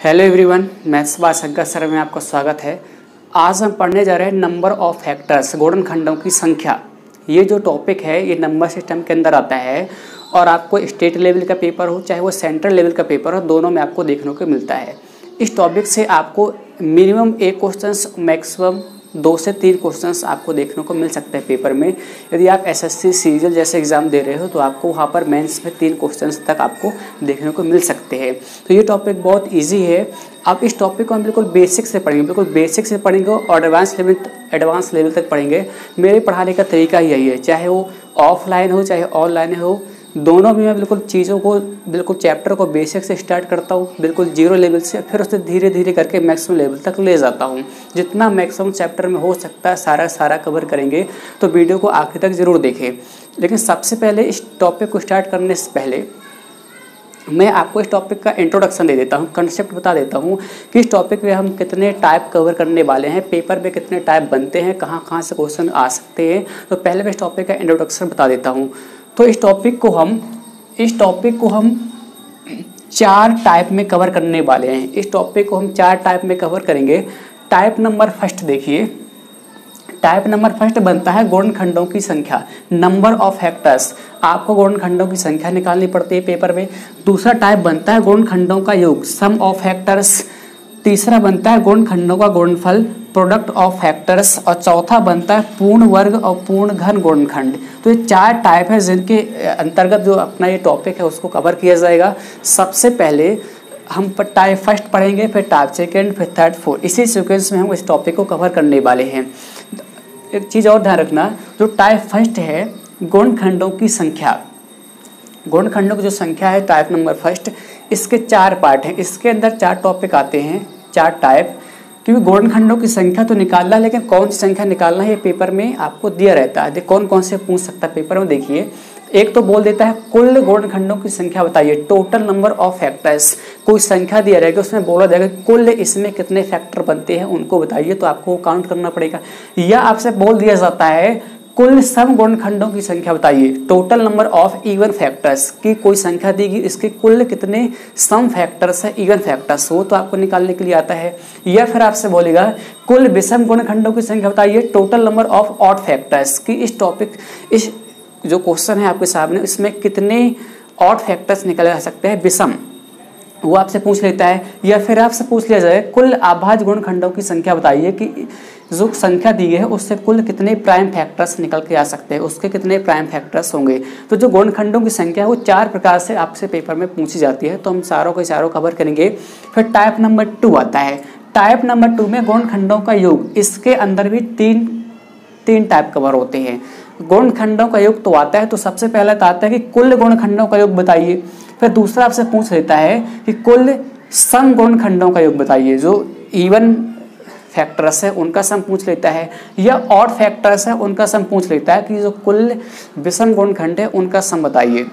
Hello everyone, मैं Shankar sir में आपका स्वागत है। आज हम पढ़ने जा रहे हैं नंबर ऑफ फैक्टर्स, गुणनखंडों की संख्या। ये जो टॉपिक है ये नंबर सिस्टम के अंदर आता है और आपको स्टेट लेवल का पेपर हो चाहे वो सेंट्रल लेवल का पेपर हो, दोनों में आपको देखने को मिलता है। इस टॉपिक से आपको मिनिमम 1 क्वेश्चन, मैक्सिमम 2 से 3 क्वेश्चंस आपको देखने को मिल सकते हैं पेपर में। यदि आप एसएससी सीजीएल जैसे एग्जाम दे रहे हो तो आपको वहाँ पर मेंस में 3 क्वेश्चंस तक आपको देखने को मिल सकते हैं। तो ये टॉपिक बहुत इजी है। अब इस टॉपिक को हम बिल्कुल बेसिक से पढ़ेंगे, बिल्कुल बेसिक से पढ़ेंगे और एडवांस लेवल तक पढ़ेंगे। मेरे पढ़ाने का तरीका यही है, चाहे वो ऑफलाइन हो चाहे ऑनलाइन हो, दोनों भी मैं बिल्कुल चीज़ों को बिल्कुल चैप्टर को बेसिक से स्टार्ट करता हूँ, बिल्कुल जीरो लेवल से, फिर उसे धीरे धीरे करके मैक्सिमम लेवल तक ले जाता हूँ। जितना मैक्सिमम चैप्टर में हो सकता है सारा कवर करेंगे। तो वीडियो को आखिर तक ज़रूर देखें। लेकिन सबसे पहले इस टॉपिक को स्टार्ट करने से पहले मैं आपको इस टॉपिक का इंट्रोडक्शन दे देता हूँ, कंसेप्ट बता देता हूँ कि इस टॉपिक में हम कितने टाइप कवर करने वाले हैं, पेपर में कितने टाइप बनते हैं, कहाँ से क्वेश्चन आ सकते हैं। तो पहले मैं इस टॉपिक का इंट्रोडक्शन बता देता हूँ। तो इस टॉपिक को हम 4 टाइप में कवर करने वाले हैं। इस टॉपिक को हम 4 टाइप में कवर करेंगे। टाइप नंबर फर्स्ट देखिए, टाइप नंबर फर्स्ट बनता है गुणनखंडों की संख्या, नंबर ऑफ फैक्टर्स। आपको गुणनखंडों की संख्या निकालनी पड़ती है पेपर में। दूसरा टाइप बनता है गुणनखंडों का योग, सम ऑफ फैक्टर्स। तीसरा बनता है गुणनखंडों का गुणनफल, प्रोडक्ट ऑफ फैक्टर्स। और चौथा बनता है पूर्ण वर्ग और पूर्ण घन गुणनखंड। तो ये 4 टाइप है जिनके अंतर्गत जो अपना ये टॉपिक है उसको कवर किया जाएगा। सबसे पहले हम टाइप फर्स्ट पढ़ेंगे, फिर टाइप सेकेंड, फिर थर्ड, फोर्थ, इसी सीक्वेंस में हम इस टॉपिक को कवर करने वाले हैं। एक चीज़ और ध्यान रखना, जो टाइप फर्स्ट है गुणनखंडों की संख्या, गुणनखंडों की जो संख्या है टाइप नंबर फर्स्ट, इसके 4 पार्ट हैं। इसके अंदर 4 टॉपिक आते हैं, 4 टाइप। क्योंकि गुणनखंडों की संख्या तो निकालना है, लेकिन कौन सी संख्या निकालना है ये पेपर में आपको दिया रहता है। कौन से पूछ सकता है पेपर में, देखिए। एक तो बोल देता है कुल गुणनखंडों की संख्या बताइए, टोटल नंबर ऑफ फैक्टर्स। कोई संख्या दिया रहेगा, उसमें बोला जाएगा कुल इसमें कितने फैक्टर बनते हैं उनको बताइए, तो आपको काउंट करना पड़ेगा। या आपसे बोल दिया जाता है कुल सम गुणनखंडों की संख्या बताइए, total number of even factors, की कोई संख्या देगी इसके कुल कितने सम फैक्टर्स है, इवन फैक्टर्स, वो तो आपको निकालने के लिए आता है। या फिर आपसे बोलेगा कुल विषम गुणनखंडों की संख्या बताइए, total number of odd factors, की इस जो क्वेश्चन है आपके सामने इसमें कितने ऑड फैक्टर्स निकाले जा सकते हैं विषम, वो आपसे पूछ लेता है। या फिर आपसे पूछ लिया जाए कुल अभाज्य गुणनखंडों की संख्या बताइए, कि जो संख्या दी है उससे कुल कितने प्राइम फैक्टर्स निकल के आ सकते हैं, उसके कितने प्राइम फैक्टर्स होंगे। तो जो गुणनखंडों की संख्या है वो 4 प्रकार से आपसे पेपर में पूछी जाती है। तो हम चारों के चारों कवर करेंगे। फिर टाइप नंबर 2 आता है। टाइप नंबर 2 में गुणनखंडों का योग, इसके अंदर भी तीन टाइप कवर होते हैं। गुणनखंडों का योग तो आता है, तो सबसे पहला तो आता है कि कुल गुणनखंडों का योग बताइए। फिर दूसरा आपसे पूछ लेता है कि कुल सम गुणनखंडों का योग बताइए, जो इवन फैक्टर्स है उनका सम पूछ लेता है। या ऑड फैक्टर्स है उनका सम पूछ लेता है, कि जो कुल विषम गुणनखंड है उनका सम बताइए।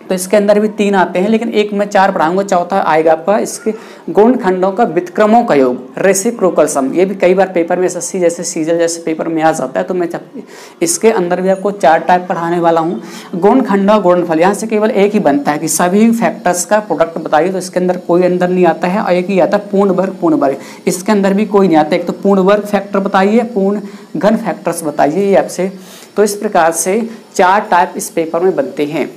तो इसके अंदर भी 3 आते हैं, लेकिन एक मैं 4 पढ़ाऊंगा, चौथा आएगा आपका इसके गुणनखंडों का व्युत्क्रमों का योग, रेसिप्रोकल सम। ये भी कई बार पेपर में एसएससी जैसे सीजीएल जैसे पेपर में आ जाता है। तो मैं इसके अंदर भी आपको 4 टाइप पढ़ाने वाला हूँ। गुणनखंड और गुणनफल, यहाँ से केवल एक ही बनता है कि सभी फैक्टर्स का प्रोडक्ट बताइए। तो इसके अंदर कोई अंदर नहीं आता है, और एक ही आता है पूर्ण वर्ग। इसके अंदर भी कोई नहीं आता। एक तो पूर्ण वर्ग फैक्टर बताइए, पूर्ण घन फैक्टर्स बताइए, ये आपसे। तो इस प्रकार से 4 टाइप इस पेपर में बनते हैं।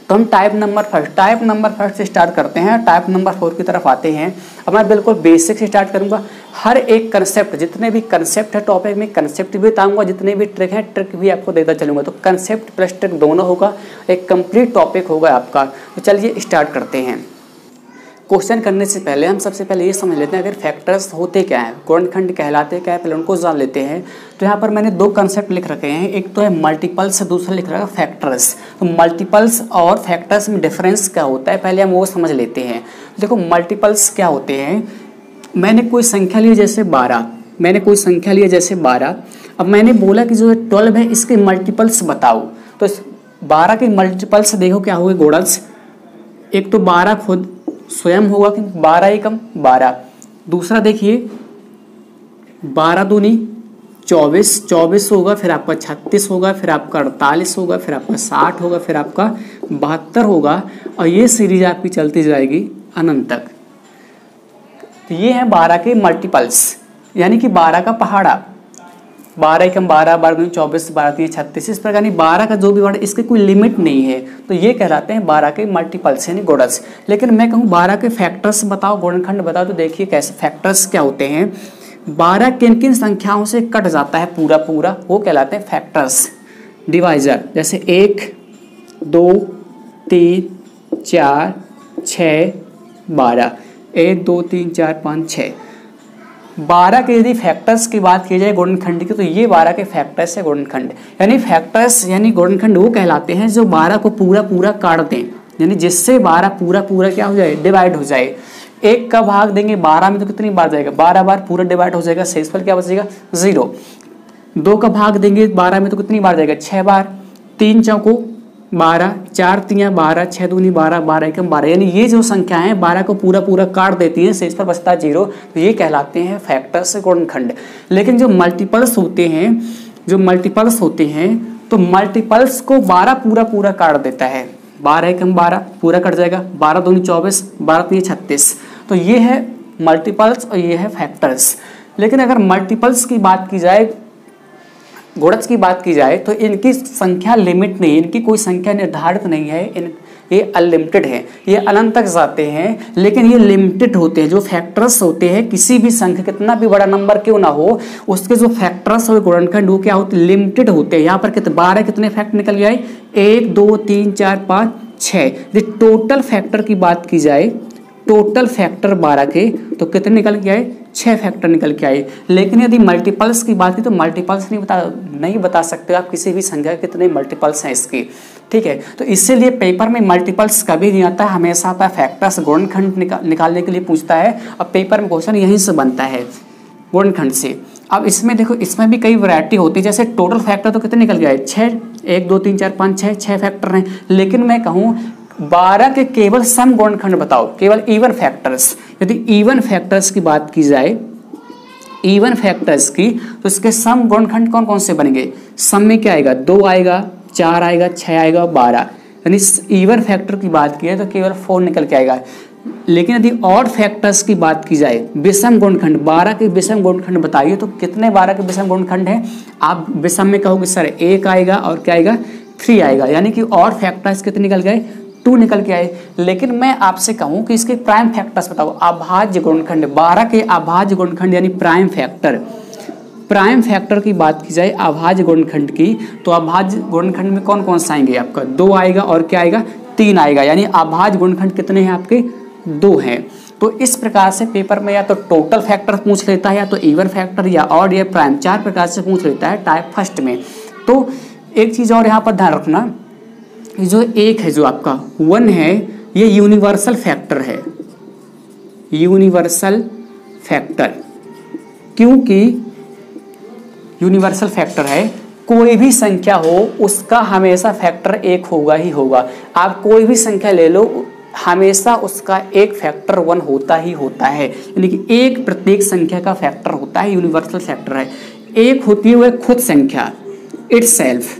तो हम टाइप नंबर फर्स्ट से स्टार्ट करते हैं, टाइप नंबर 4 की तरफ आते हैं। अब मैं बिल्कुल बेसिक से स्टार्ट करूंगा। हर एक कंसेप्ट, जितने भी कंसेप्ट है टॉपिक में, कंसेप्ट भी बताऊंगा, जितने भी ट्रिक है ट्रिक भी आपको देता चलूंगा। तो कंसेप्ट प्लस ट्रिक दोनों होगा, एक कंप्लीट टॉपिक होगा आपका। तो चलिए स्टार्ट करते हैं। क्वेश्चन करने से पहले हम सबसे पहले ये समझ लेते हैं अगर फैक्टर्स होते क्या हैं, गुणनखंड कहलाते क्या है, पहले उनको जान लेते हैं। तो यहाँ पर मैंने 2 कंसेप्ट लिख रखे हैं, एक तो है मल्टीपल्स, दूसरा लिख रखा है फैक्टर्स। तो मल्टीपल्स और फैक्टर्स में डिफरेंस क्या होता है पहले हम वो समझ लेते हैं। देखो मल्टीपल्स क्या होते हैं, मैंने कोई संख्या ली जैसे 12, अब मैंने बोला कि जो 12 है इसके मल्टीपल्स बताओ। तो 12 के मल्टीपल्स देखो क्या हुए गुणज। एक तो 12 खुद स्वयं होगा कि 12 एकम 12। दूसरा देखिए 12 दूनी 24 होगा, फिर आपका 36 होगा, फिर आपका 48 होगा, फिर आपका 60 होगा, फिर आपका 72 होगा। और ये सीरीज आपकी चलती जाएगी अनंत तक। तो ये है 12 के मल्टीपल्स, यानी कि 12 का पहाड़ा। 12 एकम 12, 12 दूनी 24, 12 तीन 36, इस प्रकार 12 का जो भी वर्ड इसके कोई लिमिट नहीं है, तो ये कहलाते हैं 12 के मल्टीपल्स यानी गुणज। लेकिन मैं कहूँ 12 के फैक्टर्स बताओ, गुणनखंड बताओ, तो देखिए कैसे फैक्टर्स क्या होते हैं। 12 किन किन संख्याओं से कट जाता है पूरा पूरा, वो कहलाते हैं फैक्टर्स। डिवाइजर जैसे 1, 2, 3, 4, 6, 12, 1, 2, 3, 4, 5, 6। 12 के यदि फैक्टर्स की बात की जाए गुणनखंड की, तो ये 12 के फैक्टर्स है गुणनखंड। यानी फैक्टर्स यानी गुणनखंड वो कहलाते हैं जो 12 को पूरा पूरा काट दें, यानी जिससे 12 पूरा पूरा क्या हो जाए, डिवाइड हो जाए। 1 का भाग देंगे 12 में तो कितनी बार जाएगा, 12 बार पूरा डिवाइड हो जाएगा, शेषफल क्या बचेगा 0। 2 का भाग देंगे 12 में तो कितनी बार जाएगा, 6 बार। 3 चौको 12, 4 तियाँ 12, 6 दूनी 12, 12 एकम 12, यानी ये जो संख्या है 12 को पूरा पूरा काट देती है, शेष पर बचता है 0, तो ये कहलाते हैं फैक्टर्स गुणनखंड। लेकिन जो मल्टीपल्स होते हैं तो मल्टीपल्स को 12 पूरा पूरा काट देता है। 12 एकम 12 पूरा कट जाएगा, 12 दूनी 24, 12 तीन 36, तो ये है मल्टीपल्स और ये है फैक्टर्स। लेकिन अगर मल्टीपल्स की बात की जाए, गुणज की बात की जाए, तो इनकी संख्या लिमिट नहीं, इनकी कोई संख्या निर्धारित नहीं है, ये अनलिमिटेड है, ये अनंत तक जाते हैं, लेकिन ये लिमिटेड होते हैं। जो फैक्टर्स होते हैं किसी भी संख्या कितना भी बड़ा नंबर क्यों ना हो, उसके जो फैक्टर्स और गुणनखंड वो क्या होते हैं, लिमिटेड होते हैं। यहाँ पर कितने 12 कितने फैक्टर निकल के आए, 1, 2, 3, 4, 5, 6। यदि टोटल फैक्टर की बात की जाए, टोटल फैक्टर 12 के तो कितने निकल के आए, 6 फैक्टर निकल के आए। लेकिन यदि मल्टीपल्स की बात की तो मल्टीपल्स नहीं बता सकते आप किसी भी संख्या के कितने मल्टीपल्स हैं इसकी, ठीक है। तो इसीलिए पेपर में मल्टीपल्स कभी नहीं आता, हमेशा आता है फैक्टर्स। गुणनखंड निकालने के लिए पूछता है और पेपर में क्वेश्चन यहीं से बनता है, गुणनखंड से। अब इसमें देखो, इसमें भी कई वैरायटी होती है, जैसे टोटल फैक्टर तो कितने निकल के आए, 6, 1, 2, 3, 4, 5, 6 फैक्टर हैं। लेकिन मैं कहूँ 12 के केवल सम गुणनखंड बताओ, केवल इवन फैक्टर्स। यदि इवन फैक्टर्स की बात की जाए, इवन फैक्टर्स की, तो इसके सम गुणनखंड कौन कौन से बनेंगे, सम में क्या आएगा, 2 आएगा, 4 आएगा, 6 आएगा, 12। यानी इवन फैक्टर की बात की है तो केवल 4 निकल के आएगा। लेकिन यदि ऑड फैक्टर्स की बात की जाए, विषम गुणनखंड, 12 के विषम गुणनखंड बताइए, तो कितने 12 के विषम गुणनखंड है। आप विषम में कहोगे सर 1 आएगा और क्या आएगा, 3 आएगा, यानी कि ऑड फैक्टर्स कितने निकल गए, 2 निकल के आए। लेकिन मैं आपसे कहूं कि इसके प्राइम फैक्टर्स बताओ, अभाज्य गुणनखंड, 12 के अभाज्य गुणनखंड यानी प्राइम फैक्टर। प्राइम फैक्टर की बात की जाए अभाज्य गुणनखंड की, तो अभाज्य गुणनखंड में कौन कौन सा आएंगे, आपका 2 आएगा और क्या आएगा, 3 आएगा, यानी अभाज्य गुणनखंड कितने हैं आपके, 2 हैं। तो इस प्रकार से पेपर में या तो टोटल फैक्टर पूछ लेता है, या तो इवन फैक्टर, या ऑड, या प्राइम, 4 प्रकार से पूछ लेता है टाइप फर्स्ट में। तो एक चीज़ और यहाँ पर ध्यान रखना, जो 1 है, जो आपका 1 है, ये यूनिवर्सल फैक्टर है, यूनिवर्सल फैक्टर। क्योंकि यूनिवर्सल फैक्टर है, कोई भी संख्या हो उसका हमेशा फैक्टर 1 होगा ही होगा। आप कोई भी संख्या ले लो, हमेशा उसका एक फैक्टर 1 होता ही होता है, यानी कि एक प्रत्येक संख्या का फैक्टर होता है, यूनिवर्सल फैक्टर है। एक होती है वह खुद संख्या, इटसेल्फ,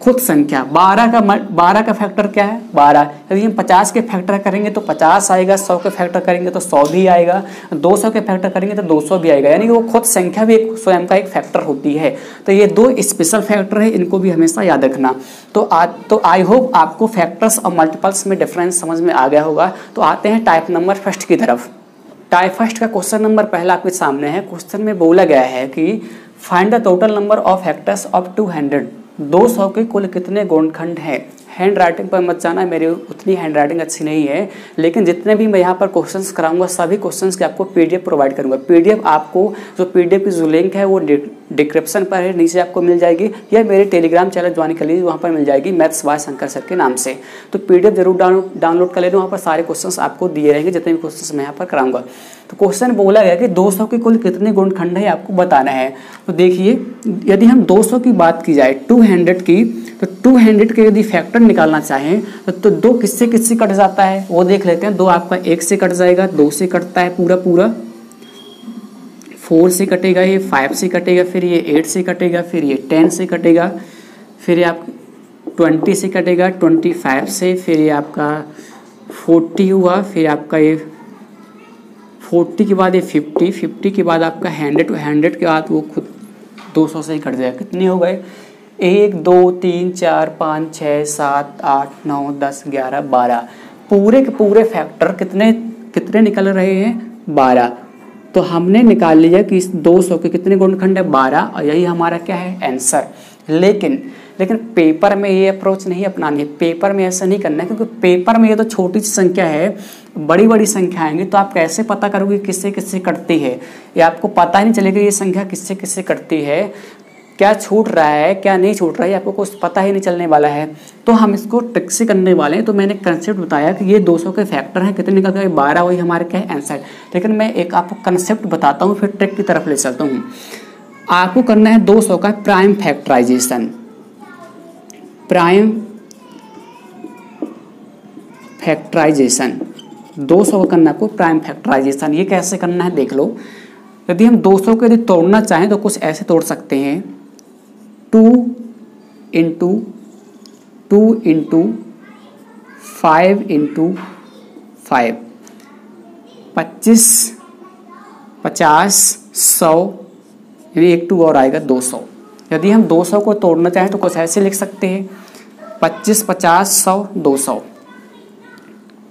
खुद संख्या। 12 का फैक्टर क्या है, 12। यदि हम 50 के फैक्टर करेंगे तो 50 आएगा, 100 के फैक्टर करेंगे तो 100 भी आएगा, 200 के फैक्टर करेंगे तो 200 भी आएगा, यानी कि वो खुद संख्या भी एक स्वयं का एक फैक्टर होती है। तो ये 2 स्पेशल फैक्टर है, इनको भी हमेशा याद रखना। तो आई होप आपको फैक्टर्स और मल्टीपल्स में डिफरेंस समझ में आ गया होगा। तो आते हैं टाइप नंबर फर्स्ट की तरफ। टाइप फर्स्ट का क्वेश्चन नंबर पहला आपके सामने है। क्वेश्चन में बोला गया है कि find the total number of factors of 200। 200 के कुल कितने गुणनखंड हैं। हैंड राइटिंग पर मत जाना, मेरी उतनी हैंड राइटिंग अच्छी नहीं है, लेकिन जितने भी मैं यहाँ पर क्वेश्चंस कराऊंगा सभी क्वेश्चंस के आपको पीडीएफ प्रोवाइड करूंगा। पीडीएफ आपको जो पीडीएफ की जो लिंक है वो डिस्क्रिप्शन पर है, नीचे आपको मिल जाएगी, या मेरे टेलीग्राम चैनल ज्वाइन कर लीजिए, वहाँ पर मिल जाएगी मैथ्स बाय शंकर सर के नाम से। तो पीडीएफ जरूर डाउनलोड कर लेना, वहाँ पर सारे क्वेश्चंस आपको दिए रहेंगे जितने भी क्वेश्चंस मैं यहाँ पर कराऊंगा। तो क्वेश्चन बोला गया कि 200 के कुल कितने गुणनखंड है आपको बताना है। तो देखिए, यदि हम 200 की बात की जाए 200 की, तो 200 के यदि फैक्टर निकालना चाहें तो 2 किससे किससे कट जाता है वो देख लेते हैं। 2 आपका 1 से कट जाएगा, 2 से कटता है पूरा, 4 से कटेगा, ये 5 से कटेगा, फिर ये 8 से कटेगा, फिर ये 10 से कटेगा, फिर ये आप 20 से कटेगा, 25 से, फिर ये आपका 40 हुआ, फिर आपका ये 40 के बाद ये 50, 50 के बाद आपका 100, 100 के बाद वो खुद 200 से ही कट जाएगा। कितने हो गए? 1 2 3 4 5 6 7 8 9 10 11 12। पूरे के पूरे फैक्टर कितने कितने निकल रहे हैं? 12। तो हमने निकाल लिया कि इस 200 के कितने गुणनखंड है? 12, और यही हमारा क्या है? आंसर। लेकिन पेपर में ये अप्रोच नहीं अपनानी है। पेपर में ऐसा नहीं करना है, क्योंकि पेपर में ये तो छोटी सी संख्या है, बड़ी बड़ी संख्या आएंगी तो आप कैसे पता करोगे किससे किससे कटती है? ये आपको पता ही नहीं चलेगा ये संख्या किससे किससे कटती है, क्या छूट रहा है क्या नहीं छूट रहा है, आपको कुछ पता ही नहीं चलने वाला है। तो हम इसको ट्रिक से करने वाले हैं। तो मैंने कंसेप्ट बताया कि ये 200 के फैक्टर हैं, कितने निकल गए? 12, वही हमारे क्या है? आंसर। लेकिन मैं एक आपको कंसेप्ट बताता हूँ, फिर ट्रिक की तरफ ले चलता हूँ। आपको करना है 200 का प्राइम फैक्टराइजेशन। प्राइम फैक्टराइजेशन 200 का करना है आपको प्राइम फैक्टराइजेशन। ये कैसे करना है देख लो। यदि हम 200 को यदि तोड़ना चाहें तो कुछ ऐसे तोड़ सकते हैं, 2 इंटू 5 इंटू 5, 25 50 100, यदि एक 2 और आएगा 200। यदि हम 200 को तोड़ना चाहें तो कुछ ऐसे लिख सकते हैं, 25 50 100 200।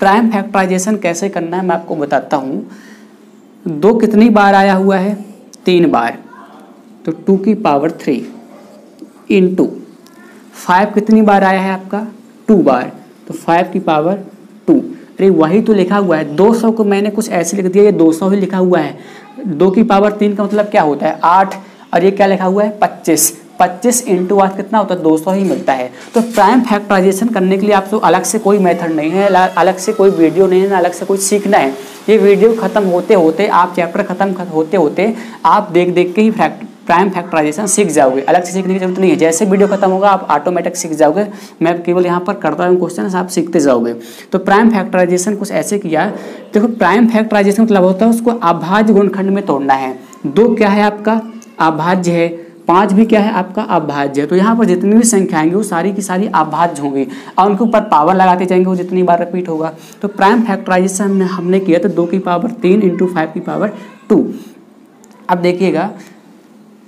प्राइम फैक्टराइजेशन कैसे करना है मैं आपको बताता हूँ। 2 कितनी बार आया हुआ है? 3 बार, तो 2 की पावर 3 इंटू 5 कितनी बार आया है आपका? 2 बार, तो 5 की पावर 2। अरे वही तो लिखा हुआ है। 200 को मैंने कुछ ऐसे लिख दिया, ये 200 ही लिखा हुआ है। 2 की पावर 3 का मतलब क्या होता है? 8, और ये क्या लिखा हुआ है? 25। 25 इंटू 8 कितना होता है? 200 ही मिलता है। तो प्राइम फैक्टराइजेशन करने के लिए आपको अलग से कोई मेथड नहीं है, अलग से कोई वीडियो नहीं है, ना अलग से कोई सीखना है। ये वीडियो खत्म होते होते, आप चैप्टर खत्म होते होते आप देख देख के ही प्राइम फैक्टराइजेशन सीख जाओगे। अलग से सीखने की जरूरत नहीं है। जैसे वीडियो खत्म होगा आप ऑटोमेटिक सीख जाओगे। मैं केवल यहाँ पर करता हूँ क्वेश्चन, आप सीखते जाओगे। तो प्राइम फैक्टराइजेशन कुछ ऐसे किया। देखो प्राइम फैक्टराइजेशन मतलब होता है उसको अभाज्य गुणनखंड में तोड़ना है। 2 क्या है आपका? अभाज्य है। 5 भी क्या है आपका? अभाज्य है। तो यहाँ पर जितनी भी संख्या आएंगी वो सारी की सारी अभाज्य होंगी, और उनके ऊपर पावर लगाते जाएंगे, वो जितनी बार रिपीट होगा। तो प्राइम फैक्टराइजेशन हमने किया तो 2 की पावर 3 इंटू 5 की पावर 2। अब देखिएगा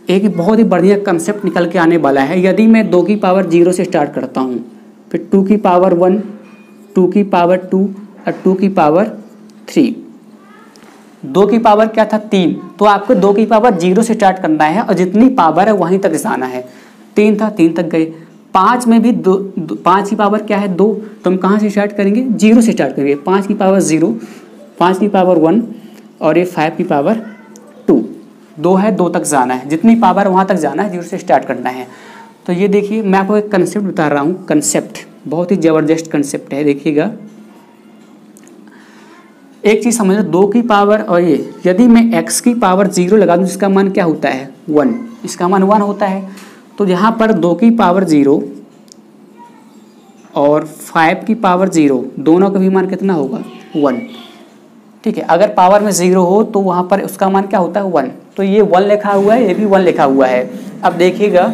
एक बहुत ही बढ़िया कंसेप्ट निकल के आने वाला है। यदि मैं 2 की पावर 0 से स्टार्ट करता हूँ, फिर 2 की पावर 1, 2 की पावर 2 और 2 की पावर 3। 2 की पावर क्या था? 3। तो आपको 2 की पावर 0 से स्टार्ट करना है और जितनी पावर है वहीं तक जाना है। 3 था, 3 तक गए। 5 में भी 5 की पावर क्या है? 2। तो हम कहाँ से स्टार्ट करेंगे? 0 से स्टार्ट करेंगे। 5 की पावर 0, 5 की पावर 1 और ये 5 की पावर 2। 2 है, 2 तक जाना है, जितनी पावर वहाँ तक जाना है, 0 से स्टार्ट करना है। तो ये देखिए मैं आपको एक कंसेप्ट बता रहा हूँ। कंसेप्ट बहुत ही ज़बरदस्त कंसेप्ट है, देखिएगा। एक चीज़ समझ लो, 2 की पावर और ये यदि मैं x की पावर 0 लगा दूँ जिसका मान क्या होता है? 1। इसका मान 1 होता है। तो यहाँ पर 2 की पावर 0 और 5 की पावर 0 दोनों का भी मान कितना होगा? 1। ठीक है, अगर पावर में 0 हो तो वहाँ पर उसका मान क्या होता है? 1। तो ये 1 लिखा हुआ है, ये भी 1 लिखा हुआ है। अब देखिएगा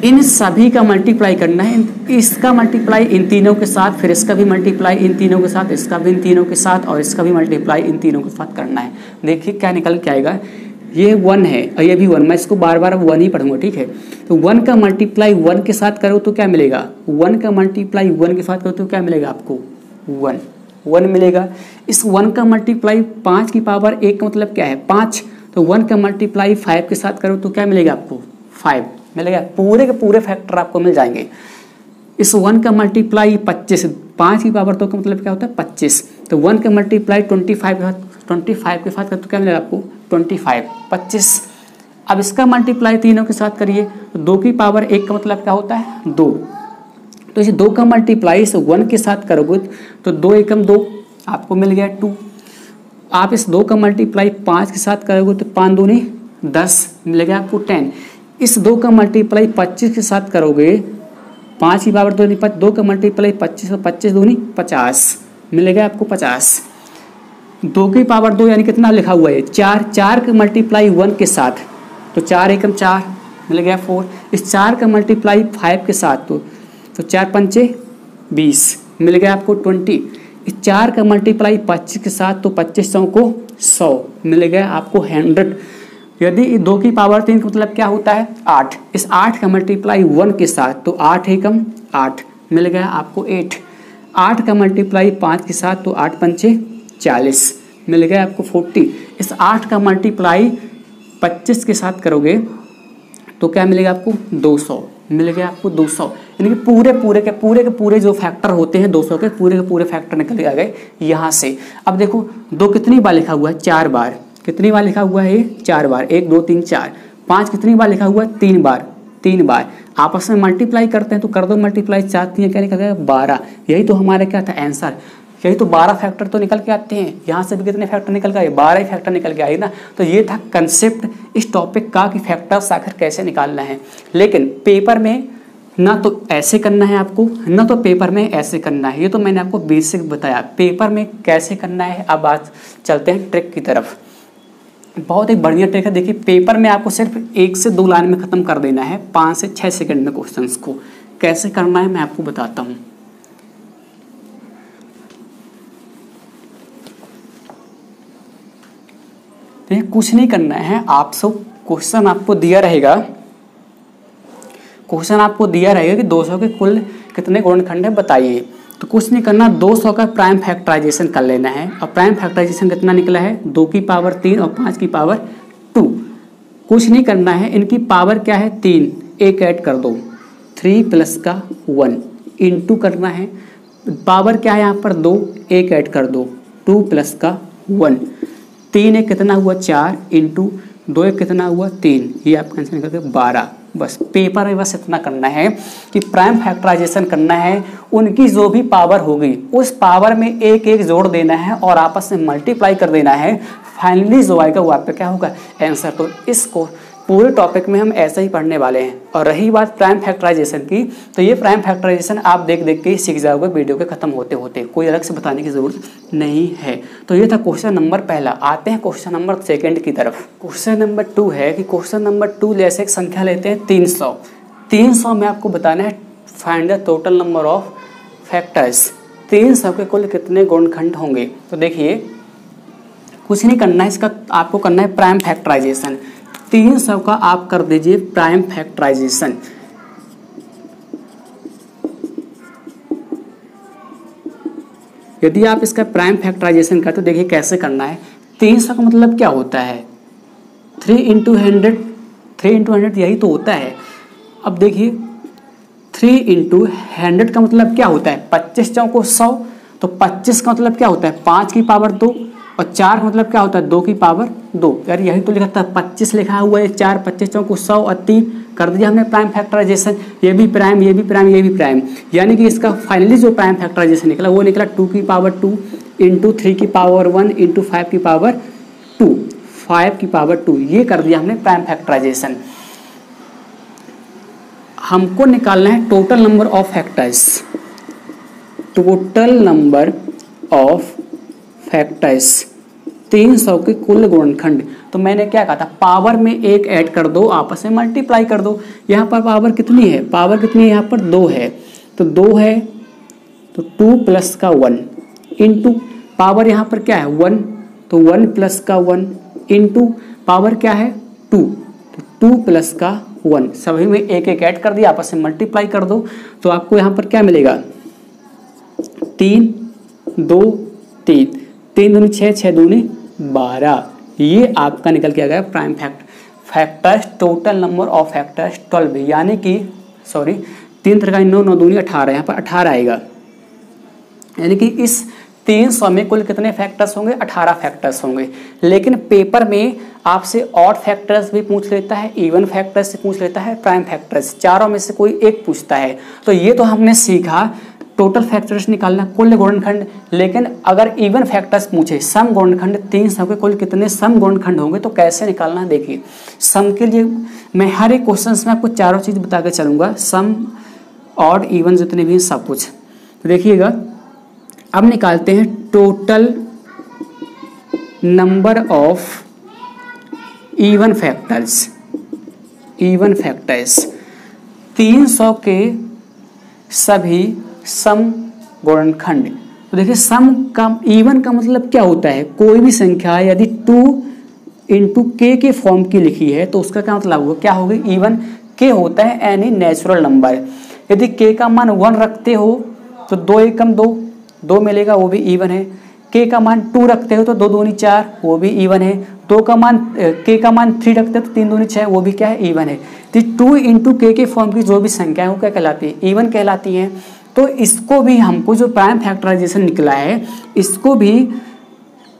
इन सभी का मल्टीप्लाई करना है। इसका मल्टीप्लाई इन तीनों के साथ, फिर इसका भी मल्टीप्लाई इन तीनों के साथ, इसका भी इन तीनों के साथ, और इसका भी मल्टीप्लाई इन तीनों के साथ करना है। देखिए क्या निकल के आएगा। ये 1 है और ये भी 1। मैं इसको बार बार 1 ही पढ़ूंगा, ठीक है। तो 1 का मल्टीप्लाई 1 के साथ करो तो क्या मिलेगा? 1 का मल्टीप्लाई 1 के साथ करो तो क्या मिलेगा आपको? 1 मिलेगा। इस 1 का मल्टीप्लाई 5 की पावर 1 का मतलब क्या है? 5। तो 1 का मल्टीप्लाई 5 के साथ करो तो क्या मिलेगा आपको? 5 मिलेगा। पूरे के पूरे फैक्टर आपको मिल जाएंगे। इस 1 का मल्टीप्लाई 25, 5 की पावर 2 का मतलब क्या होता है? 25। तो 1 का मल्टीप्लाई 25 के साथ करो तो क्या मिलेगा आपको? 25, 25। अब इसका मल्टीप्लाई तीनों के साथ करिए तो 2 की पावर 1 का मतलब क्या होता है? 2। तो इस 2 का मल्टीप्लाई इस 1 के साथ करोगे तो 2 एकम 2 आपको मिल गया 2। आप इस 2 का मल्टीप्लाई 5 के साथ करोगे तो 5 दूनी 10 मिलेगा आपको 10। इस 2 का मल्टीप्लाई 25 के साथ करोगे, 5 की पावर 2 का मल्टीप्लाई 25 और 25 दूनी 50 मिलेगा आपको 50। 2 की पावर 2 यानी कितना लिखा हुआ है? 4। 4 का मल्टीप्लाई 1 के साथ तो 4 एकम 4 मिल गया 4। इस 4 का मल्टीप्लाई 5 के साथ तो 4 पंचे 20 मिल गया आपको 20। 4 का मल्टीप्लाई 25 के साथ तो 25 चौक को 100 मिल गया आपको 100। यदि 2 की पावर 3 का मतलब क्या होता है 8, इस 8 का मल्टीप्लाई 1 के साथ तो 8 एकम 8 मिल गया आपको 8। 8 का मल्टीप्लाई 5 के साथ तो 8 पंचे 40 मिल गया आपको 40। इस 8 का मल्टीप्लाई 25 के साथ करोगे तो क्या मिलेगा आपको 200 मिल गया आपको 200। यानी कि पूरे के पूरे जो फैक्टर होते हैं 200 के पूरे फैक्टर निकल आ गए यहाँ से। अब देखो 2 कितनी बार लिखा हुआ है 4 बार, कितनी बार लिखा हुआ है 4 बार, 1 2 3 4। 5 कितनी बार लिखा हुआ है 3 बार, 3 बार। आपस में मल्टीप्लाई करते हैं तो कर दो मल्टीप्लाई, 4 3 क्या निकल गया 12। यही तो हमारा क्या था आंसर, यही तो 12 फैक्टर तो निकल के आते हैं। यहाँ से भी कितने फैक्टर निकल गए 12 ही फैक्टर निकल के आए ना। तो ये था कंसेप्ट इस टॉपिक का कि फैक्टर्स आखिर कैसे निकालना है। लेकिन पेपर में ना तो ऐसे करना है आपको, ना तो पेपर में ऐसे करना है। ये तो मैंने आपको बेसिक बताया, पेपर में कैसे करना है। अब आज चलते हैं ट्रिक की तरफ। बहुत ही बढ़िया ट्रिक है। देखिए पेपर में आपको सिर्फ 1 से 2 लाइन में ख़त्म कर देना है 5 से 6 सेकंड में क्वेश्चंस को। कैसे करना है मैं आपको बताता हूँ। देखिए कुछ नहीं करना है, आप सब क्वेश्चन आपको दिया रहेगा, क्वेश्चन आपको दिया रहेगा कि 200 के कुल कितने गुणनखंड है बताइए। तो कुछ नहीं करना, 200 का प्राइम फैक्टराइजेशन कर लेना है। और प्राइम फैक्टराइजेशन कितना निकला है 2 की पावर 3 और 5 की पावर 2। कुछ नहीं करना है, इनकी पावर क्या है 3, एक ऐड कर दो 3 प्लस का 1 इंटू करना है। पावर क्या है यहाँ पर 2, एक ऐड कर दो 2 प्लस का 1। 3 एक कितना हुआ 4 इंटू 2 एक कितना हुआ 3, ये आपका आंसर निकल के 12। बस पेपर में बस इतना करना है कि प्राइम फैक्टराइजेशन करना है। उनकी जो भी पावर होगी उस पावर में एक एक जोड़ देना है और आपस में मल्टीप्लाई कर देना है। फाइनली जो आएगा वो आपका क्या होगा आंसर। तो इसको पूरे टॉपिक में हम ऐसे ही पढ़ने वाले हैं। और रही बात प्राइम फैक्टराइजेशन की, तो ये प्राइम फैक्टराइजेशन आप देख देख के ही सीख जाओगे वीडियो के खत्म होते होते, कोई अलग से बताने की जरूरत नहीं है। तो ये था क्वेश्चन नंबर पहला। आते हैं क्वेश्चन नंबर सेकंड की तरफ। क्वेश्चन नंबर 2 है कि क्वेश्चन नंबर 2 जैसे एक संख्या लेते हैं 300। 300 में आपको बताना है find the total number of factors. 300 के कुल कितने गुणनखंड होंगे। तो देखिए कुछ नहीं करना है, इसका आपको करना है प्राइम फैक्टराइजेशन। 300 का आप कर दीजिए प्राइम फैक्टराइजेशन। यदि आप इसका प्राइम फैक्टराइजेशन करते तो देखिए कैसे करना है। 300 का मतलब क्या होता है 3 इंटू 100, 3 इंटू 100 यही तो होता है। अब देखिए 3 इंटू 100 का मतलब क्या होता है 25 चौको 100। तो 25 का मतलब क्या होता है 5 की पावर 2 और 4 का मतलब क्या होता है 2 की पावर 2। यार यही तो लिखा था 25 लिखा हुआ है 4 25 चौको 100 और 3 कर दिया हमने प्राइम फैक्टराइजेशन। ये भी प्राइम, ये भी प्राइम, ये भी प्राइम। यानी कि इसका फाइनली जो प्राइम फैक्टराइजेशन निकला वो निकला 2 की पावर 2 इंटू 3 की पावर 1 इंटू 5 की पावर 2, 5 की पावर 2। ये कर दिया हमने प्राइम फैक्टराइजेशन। हमको निकालना है total number of factors. Total number of factors 300 के कुल गुणनखंड। तो मैंने क्या कहा था पावर में एक ऐड कर दो, आपस में मल्टीप्लाई कर दो। यहाँ पर पावर कितनी है, पावर कितनी है यहाँ पर 2 है। तो 2 है तो 2 प्लस का 1 इंटू पावर यहाँ पर क्या है 1, तो 1 प्लस का 1 इंटू पावर क्या है 2, तो 2 प्लस का 1। सभी में एक एक ऐड कर दिया, आपस में मल्टीप्लाई कर दो। तो आपको यहाँ पर क्या मिलेगा 3 2 3, 3 दूनी 6, 6 दूनी 12। ये आपका निकल के आ गया prime factors. Total number of factors 12, यानी कि सॉरी 3 3 9 9 दूनी 18, यहाँ पर 18 आएगा। यानी कि इस 300 में कुल कितने फैक्टर्स होंगे 18 फैक्टर्स होंगे। लेकिन पेपर में आपसे ऑड फैक्टर्स भी पूछ लेता है, इवन फैक्टर्स से पूछ लेता है, प्राइम फैक्टर्स, चारों में से कोई एक पूछता है। तो ये तो हमने सीखा टोटल फैक्टर्स निकालना, कुल गुणनखंड। लेकिन अगर इवन फैक्टर्स पूछे सम गुणनखंड 300 के कुल कितने सम गुणनखंड होंगे तो कैसे निकालना है। देखिए सम के लिए मैं हर एक क्वेश्चन में आपको चारों चीज़ बता के चलूँगा, सम ऑड इवन जितने भी सब कुछ। तो देखिएगा अब निकालते हैं total number of even factors. Even factors 300 के सभी सम गुणनखंड, तो देखिए सम का इवन का मतलब क्या होता है, कोई भी संख्या यदि 2 इंटू के फॉर्म की लिखी है तो उसका क्या मतलब होगा, क्या होगी, इवन। के होता है एनी नेचुरल नंबर। यदि के का मान 1 रखते हो तो 2 एकम 2, 2 मिलेगा, वो भी इवन है। के का मान 2 रखते हो तो 2 दूनी 4, वो भी इवन है। के का मान 3 रखते हो तो 3 दूनी 6, वो भी क्या है, इवन है। तो 2 इंटू के फॉर्म की जो भी संख्या है वो क्या कहलाती है, इवन कहलाती है। तो इसको भी हमको जो प्राइम फैक्टराइजेशन निकला है इसको भी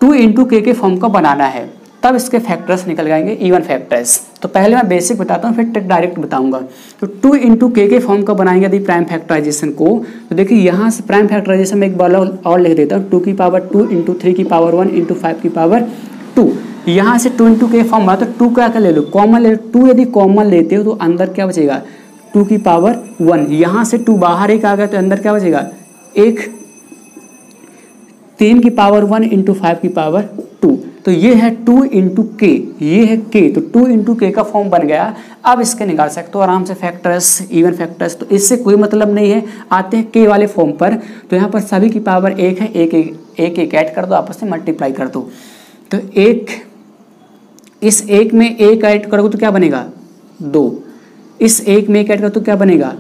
2 इंटू के फॉर्म का बनाना है, तब इसके फैक्टर्स निकल जाएंगे इवन फैक्टर्स। तो पहले मैं बेसिक बताता हूँ फिर डायरेक्ट बताऊंगा। तो 2 इंटू के फॉर्म का बनाएंगे यदि प्राइम फैक्टराइजेशन को, तो देखिए यहाँ से प्राइम फैक्टराइजेशन में एक बार और लिख देता हूँ, 2 की पावर 2 इंटू 3 की पावर 1 इंटू 5 की पावर 2। यहाँ से 2 इंटू के फॉर्म तो 2 क्या ले लो, कॉमन ले लो। 2 यदि कॉमन लेते हो तो अंदर क्या बचेगा, 2 की पावर 1। यहाँ से 2 बाहर एक आ गया तो अंदर क्या बचेगा, 1। 3 की पावर 1 इंटू 5 की पावर 2। तो ये है 2 इंटू के, ये है के, तो 2 इंटू के का फॉर्म बन गया। अब इसके निकाल सकते हो आराम से फैक्टर्स, इवन फैक्टर्स। तो इससे कोई मतलब नहीं है, आते हैं के वाले फॉर्म पर। तो यहाँ पर सभी की पावर 1 है, एक ऐड कर दो, आपस में मल्टीप्लाई कर दो। तो इस एक में एक ऐड करोगे तो क्या बनेगा, 2। इस एक में एक ऐड करो तो क्या बनेगा,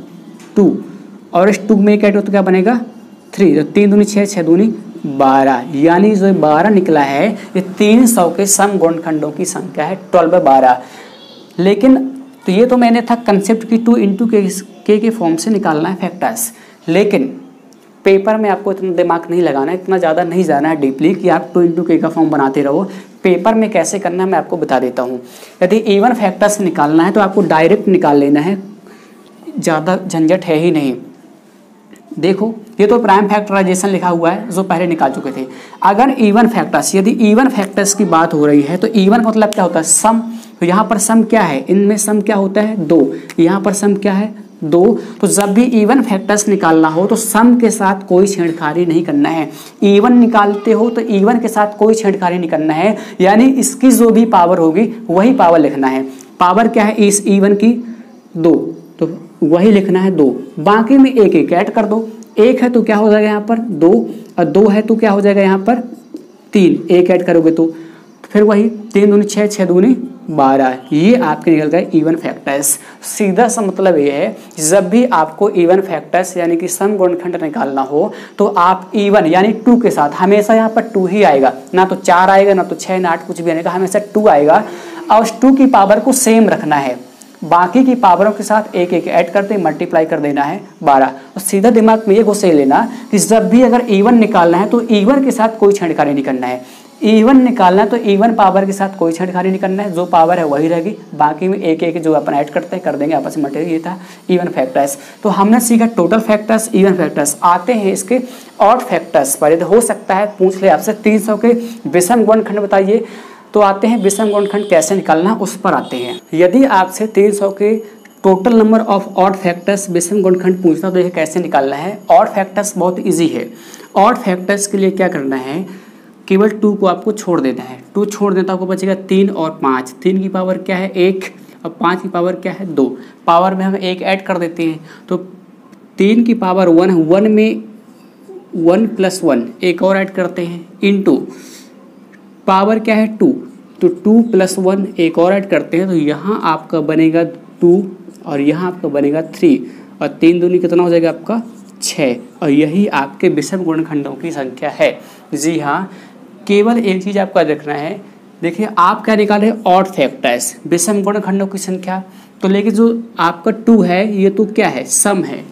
2। और इस 2 में एक ऐड करो तो क्या बनेगा, 3। तो 3 दूनी 6, 6 दूनी 12, यानी जो 12 निकला है ये 300 के सम गुणनखंडों की संख्या है, 12/12। लेकिन तो ये तो मैंने था कंसेप्ट की 2 इंटू के फॉर्म से निकालना है फैक्टर्स। लेकिन पेपर में आपको इतना दिमाग नहीं लगाना है, इतना ज़्यादा नहीं जाना है डीपली कि आप 2 इंटू के का फॉर्म बनाते रहो। पेपर में कैसे करना है मैं आपको बता देता हूँ। यदि इवन फैक्टर्स निकालना है तो आपको डायरेक्ट निकाल लेना है, ज़्यादा झंझट है ही नहीं। देखो ये तो प्राइम फैक्टराइजेशन लिखा हुआ है जो पहले निकाल चुके थे। अगर इवन फैक्टर्स, यदि इवन फैक्टर्स की बात हो रही है तो इवन का मतलब क्या होता है, सम। तो यहाँ पर सम क्या है, इनमें सम क्या होता है, 2। यहाँ पर सम क्या है, 2। तो जब भी इवन फैक्टर्स निकालना हो तो सम के साथ कोई छेड़खानी नहीं करना है। इवन निकालते हो तो इवन के साथ कोई छेड़खानी नहीं करना है, यानी इसकी जो भी पावर होगी वही पावर लिखना है। पावर क्या है इस इवन की, 2, तो वही लिखना है 2। बाकी में एक एक ऐड कर दो, 1 है तो क्या हो जाएगा यहाँ पर 2, और 2 है तो क्या हो जाएगा यहाँ पर 3, एक ऐड करोगे तो फिर वही 3 दूनी 6, 6 दूनी 12। ये आपके निकल गए इवन फैक्टर्स। सीधा सा मतलब ये है जब भी आपको इवन फैक्टर्स यानी कि सम गुणनखंड निकालना हो तो आप इवन यानी 2 के साथ, हमेशा यहाँ पर 2 ही आएगा, ना तो 4 आएगा, ना तो 6, ना 8, कुछ भी आएगा, हमेशा 2 आएगा। और उस 2 की पावर को सेम रखना है, बाकी की पावरों के साथ एक एक ऐड करते मल्टीप्लाई कर देना है 12। और सीधा दिमाग में ये घुसे लेना कि जब भी अगर इवन निकालना है तो इवन के साथ कोई छेड़खानी नहीं करना है। इवन निकालना है तो इवन पावर के साथ कोई छेड़खानी नहीं करना है, जो पावर है वही रहेगी, बाकी में एक एक जो अपन ऐड करते हैं कर देंगे आपस में मल्टीप्लाई। ये था इवन फैक्टर्स। तो हमने सीखा टोटल फैक्टर्स, इवन फैक्टर्स। आते हैं इसके ऑड फैक्टर्स पर। हो सकता है पूछ ले आपसे 300 के विषम गुणनखंड बताइए, तो आते हैं विषम गुणनखंड कैसे निकालना उस पर आते हैं। यदि आपसे 300 के total number of odd factors विषम गुणनखंड पूछता तो यह कैसे निकालना है। ऑड फैक्टर्स बहुत इजी है। ऑड फैक्टर्स के लिए क्या करना है, केवल 2 को आपको छोड़ देना है। 2 छोड़ देता आपको बचेगा 3 और 5। 3 की पावर क्या है 1 और 5 की पावर क्या है 2। पावर में हम 1 ऐड कर देते हैं तो 3 की पावर 1, 1 में 1 + 1 एक और ऐड करते हैं, इंटू पावर क्या है 2, तो 2 + 1 एक और ऐड करते हैं, तो यहाँ आपका बनेगा 2 और यहाँ आपका बनेगा 3 और 3 दूनी कितना हो जाएगा आपका 6। और यही आपके विषम गुणनखंडों की संख्या है। जी हाँ, केवल एक चीज़ आपका देखना है, देखिए आप क्या निकाले ऑड फैक्टर्स विषम गुणनखंडों की संख्या, तो लेकिन जो आपका 2 है ये तो क्या है सम है,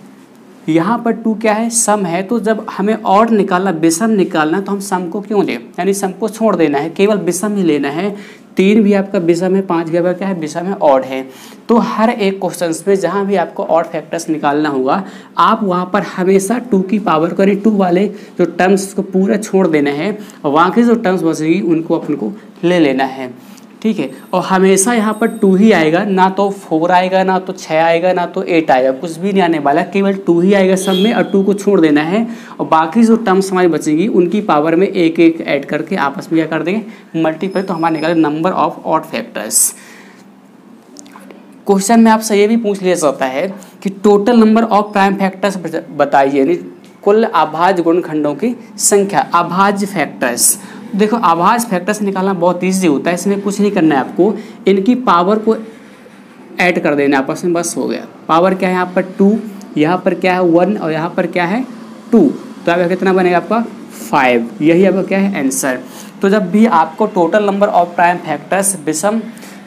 यहाँ पर 2 क्या है सम है। तो जब हमें ऑड निकालना, विषम निकालना, तो हम सम को क्यों लें, यानी सम को छोड़ देना है, केवल विषम ही लेना है। 3 भी आपका विषम है, 5 भी आपका क्या है विषम है, ऑड है। तो हर एक क्वेश्चन में जहाँ भी आपको ऑड फैक्टर्स निकालना होगा आप वहाँ पर हमेशा 2 की पावर करें, 2 वाले जो टर्म्स को पूरा छोड़ देना है और वहाँ की जो टर्म्स बचेगी उनको अपन को ले लेना है, ठीक है। और हमेशा यहाँ पर 2 ही आएगा, ना तो 4 आएगा, ना तो 6 आएगा, ना तो 8 आएगा, कुछ भी नहीं आने वाला, केवल 2 ही आएगा सब में और 2 को छोड़ देना है। और बाकी जो टर्म्स हमारी बचेंगी उनकी पावर में एक एक ऐड करके आपस में क्या कर देंगे मल्टीप्लाई, तो हमारा निकाले number of odd factors. Question में आपसे ये भी पूछ लिया जाता है कि total number of prime factors बताइए, यानी कुल अभाज्य गुणनखंडों की संख्या। अभाज्य फैक्टर्स, देखो अभाज्य फैक्टर्स निकालना बहुत ईजी होता है, इसमें कुछ नहीं करना है आपको, इनकी पावर को ऐड कर देना आपस में, बस हो गया। पावर क्या है यहाँ पर 2, यहाँ पर क्या है 1 और यहाँ पर क्या है 2, तो आपका कितना बनेगा आपका 5। यही आपका क्या है आंसर। तो जब भी आपको total number of prime factors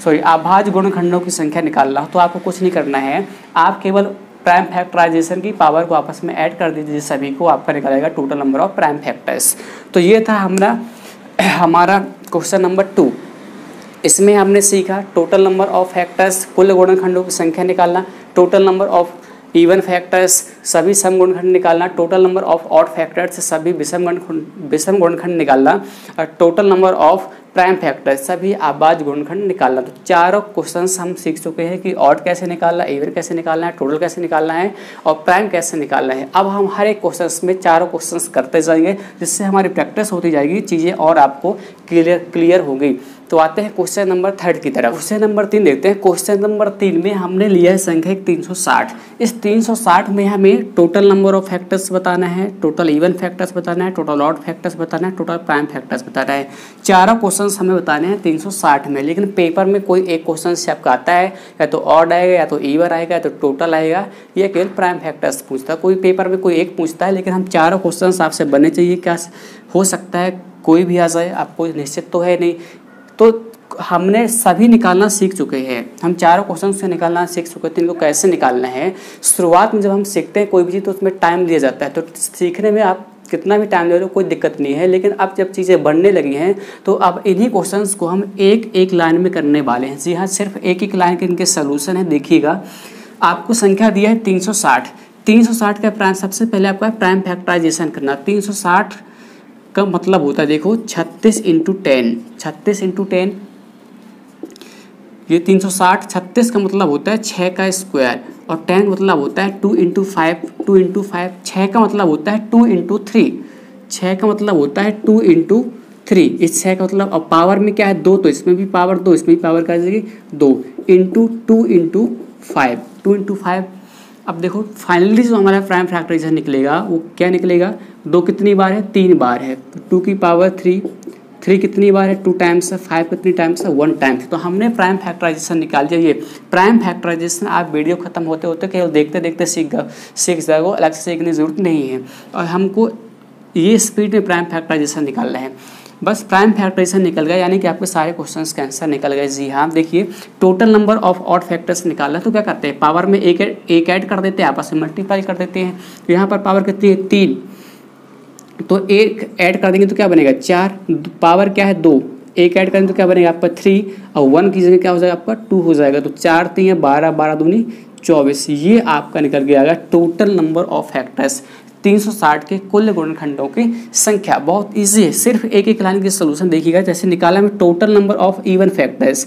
अभाज्य गुणनखंडों की संख्या निकालना हो तो आपको कुछ नहीं करना है, आप केवल प्राइम फैक्टराइजेशन की पावर को आपस में ऐड कर दीजिए सभी को, आपका निकालेगा total number of prime factors. तो ये था हमारा क्वेश्चन नंबर 2। इसमें हमने सीखा टोटल नंबर ऑफ फैक्टर्स, कुल गुणनखंडों की संख्या निकालना, total number of even factors सभी सम गुणनखंड निकालना, total number of odd factors सभी विषम गुणनखंड निकालना, और total number of prime factors सभी अभाज्य गुणनखंड निकालना। तो चारों क्वेश्चंस हम सीख चुके हैं कि ऑड कैसे निकालना है, इवन कैसे निकालना है, टोटल कैसे निकालना है और प्राइम कैसे निकालना है। अब हम हर एक क्वेश्चंस में चारों क्वेश्चंस करते जाएंगे, जिससे हमारी प्रैक्टिस होती जाएगी, चीज़ें और आपको क्लियर होगी। तो आते हैं क्वेश्चन नंबर 3 की तरफ। क्वेश्चन नंबर 3 देखते हैं। क्वेश्चन नंबर 3 में हमने लिया है संख्या 360। इस 360 में हमें टोटल नंबर ऑफ फैक्टर्स बताना है, टोटल इवन फैक्टर्स बताना है, टोटल ऑड फैक्टर्स बताना है, टोटल प्राइम फैक्टर्स बताना है। चारों क्वेश्चंस हमें बताने हैं 360 में। लेकिन पेपर में कोई एक क्वेश्चन से आपका आता है, या तो ऑड आएगा, या तो इवन आएगा, या तो टोटल आएगा, या केवल प्राइम फैक्टर्स पूछता है। कोई पेपर में कोई एक पूछता है, लेकिन हम चारों क्वेश्चन आपसे बने चाहिए। क्या हो सकता है कोई भी आ जाए, आपको निश्चित तो है नहीं। तो हमने सभी निकालना सीख चुके हैं, हम चारों क्वेश्चन से निकालना सीख चुके थे। इनको कैसे निकालना है, शुरुआत में जब हम सीखते हैं कोई भी चीज़ तो उसमें टाइम दिया जाता है, तो सीखने में आप कितना भी टाइम ले लो कोई दिक्कत नहीं है। लेकिन अब जब चीज़ें बढ़ने लगी हैं तो अब इन्हीं क्वेश्चंस को हम एक एक लाइन में करने वाले हैं। जी हाँ, सिर्फ एक एक लाइन के इनके सोल्यूशन है। देखिएगा, आपको संख्या दिया है 360। 360 का प्राइम, सबसे पहले आपका प्राइम फैक्टराइजेशन करना। 360 का मतलब होता है, देखो 36 × 10, 36 × 10, ये 360। 36 का मतलब होता है 6 का स्क्वायर, और 10 मतलब होता है 2 × 5, 2 × 5। 6 का मतलब होता है 2 × 3, 6 का मतलब होता है 2 × 3। इस 6 का मतलब, अब पावर में क्या है 2, तो इसमें भी पावर 2, इसमें भी पावर क्या जाएगी 2 × 2 × 5, 2 × 5। अब देखो फाइनली जो हमारा प्राइम फैक्टराइजेशन निकलेगा वो क्या निकलेगा, 2 कितनी बार है 3 बार है, तो 2 की पावर 3, 3 कितनी बार है 2 टाइम्स है, 5 कितनी टाइम्स है 1 टाइम्स। तो हमने प्राइम फैक्टराइजेशन निकाल दिया। ये प्राइम फैक्टराइजेशन आप वीडियो खत्म होते होते केवल देखते देखते सीख जाओगे, अलग से सीखने की जरूरत नहीं है। और हमको ये स्पीड में प्राइम फैक्टराइजेशन निकालना है। बस प्राइम फैक्टराइजेशन निकल गया, यानी कि आपके सारे क्वेश्चंस के आंसर निकल गए। जी हाँ, देखिए total number of odd factors निकालना है तो क्या करते हैं, पावर में एक ऐड कर देते हैं, आपस में मल्टीप्लाई कर देते हैं। तो यहाँ पर पावर कितनी है 3, तो एक ऐड कर देंगे तो क्या बनेगा 4, पावर क्या है 2, एक ऐड करेंगे तो क्या बनेगा आपका 3, और 1 की जगह क्या हो जाएगा आपका 2 हो जाएगा। तो 4 3 12, 12 दूनी 24। ये आपका निकल के आएगा टोटल नंबर ऑफ फैक्टर्स, 360 के कुल गुणनखंडों की संख्या। बहुत इजी है, सिर्फ एक एक लाइन के सोल्यूशन देखिएगा। जैसे निकाला में total number of even factors,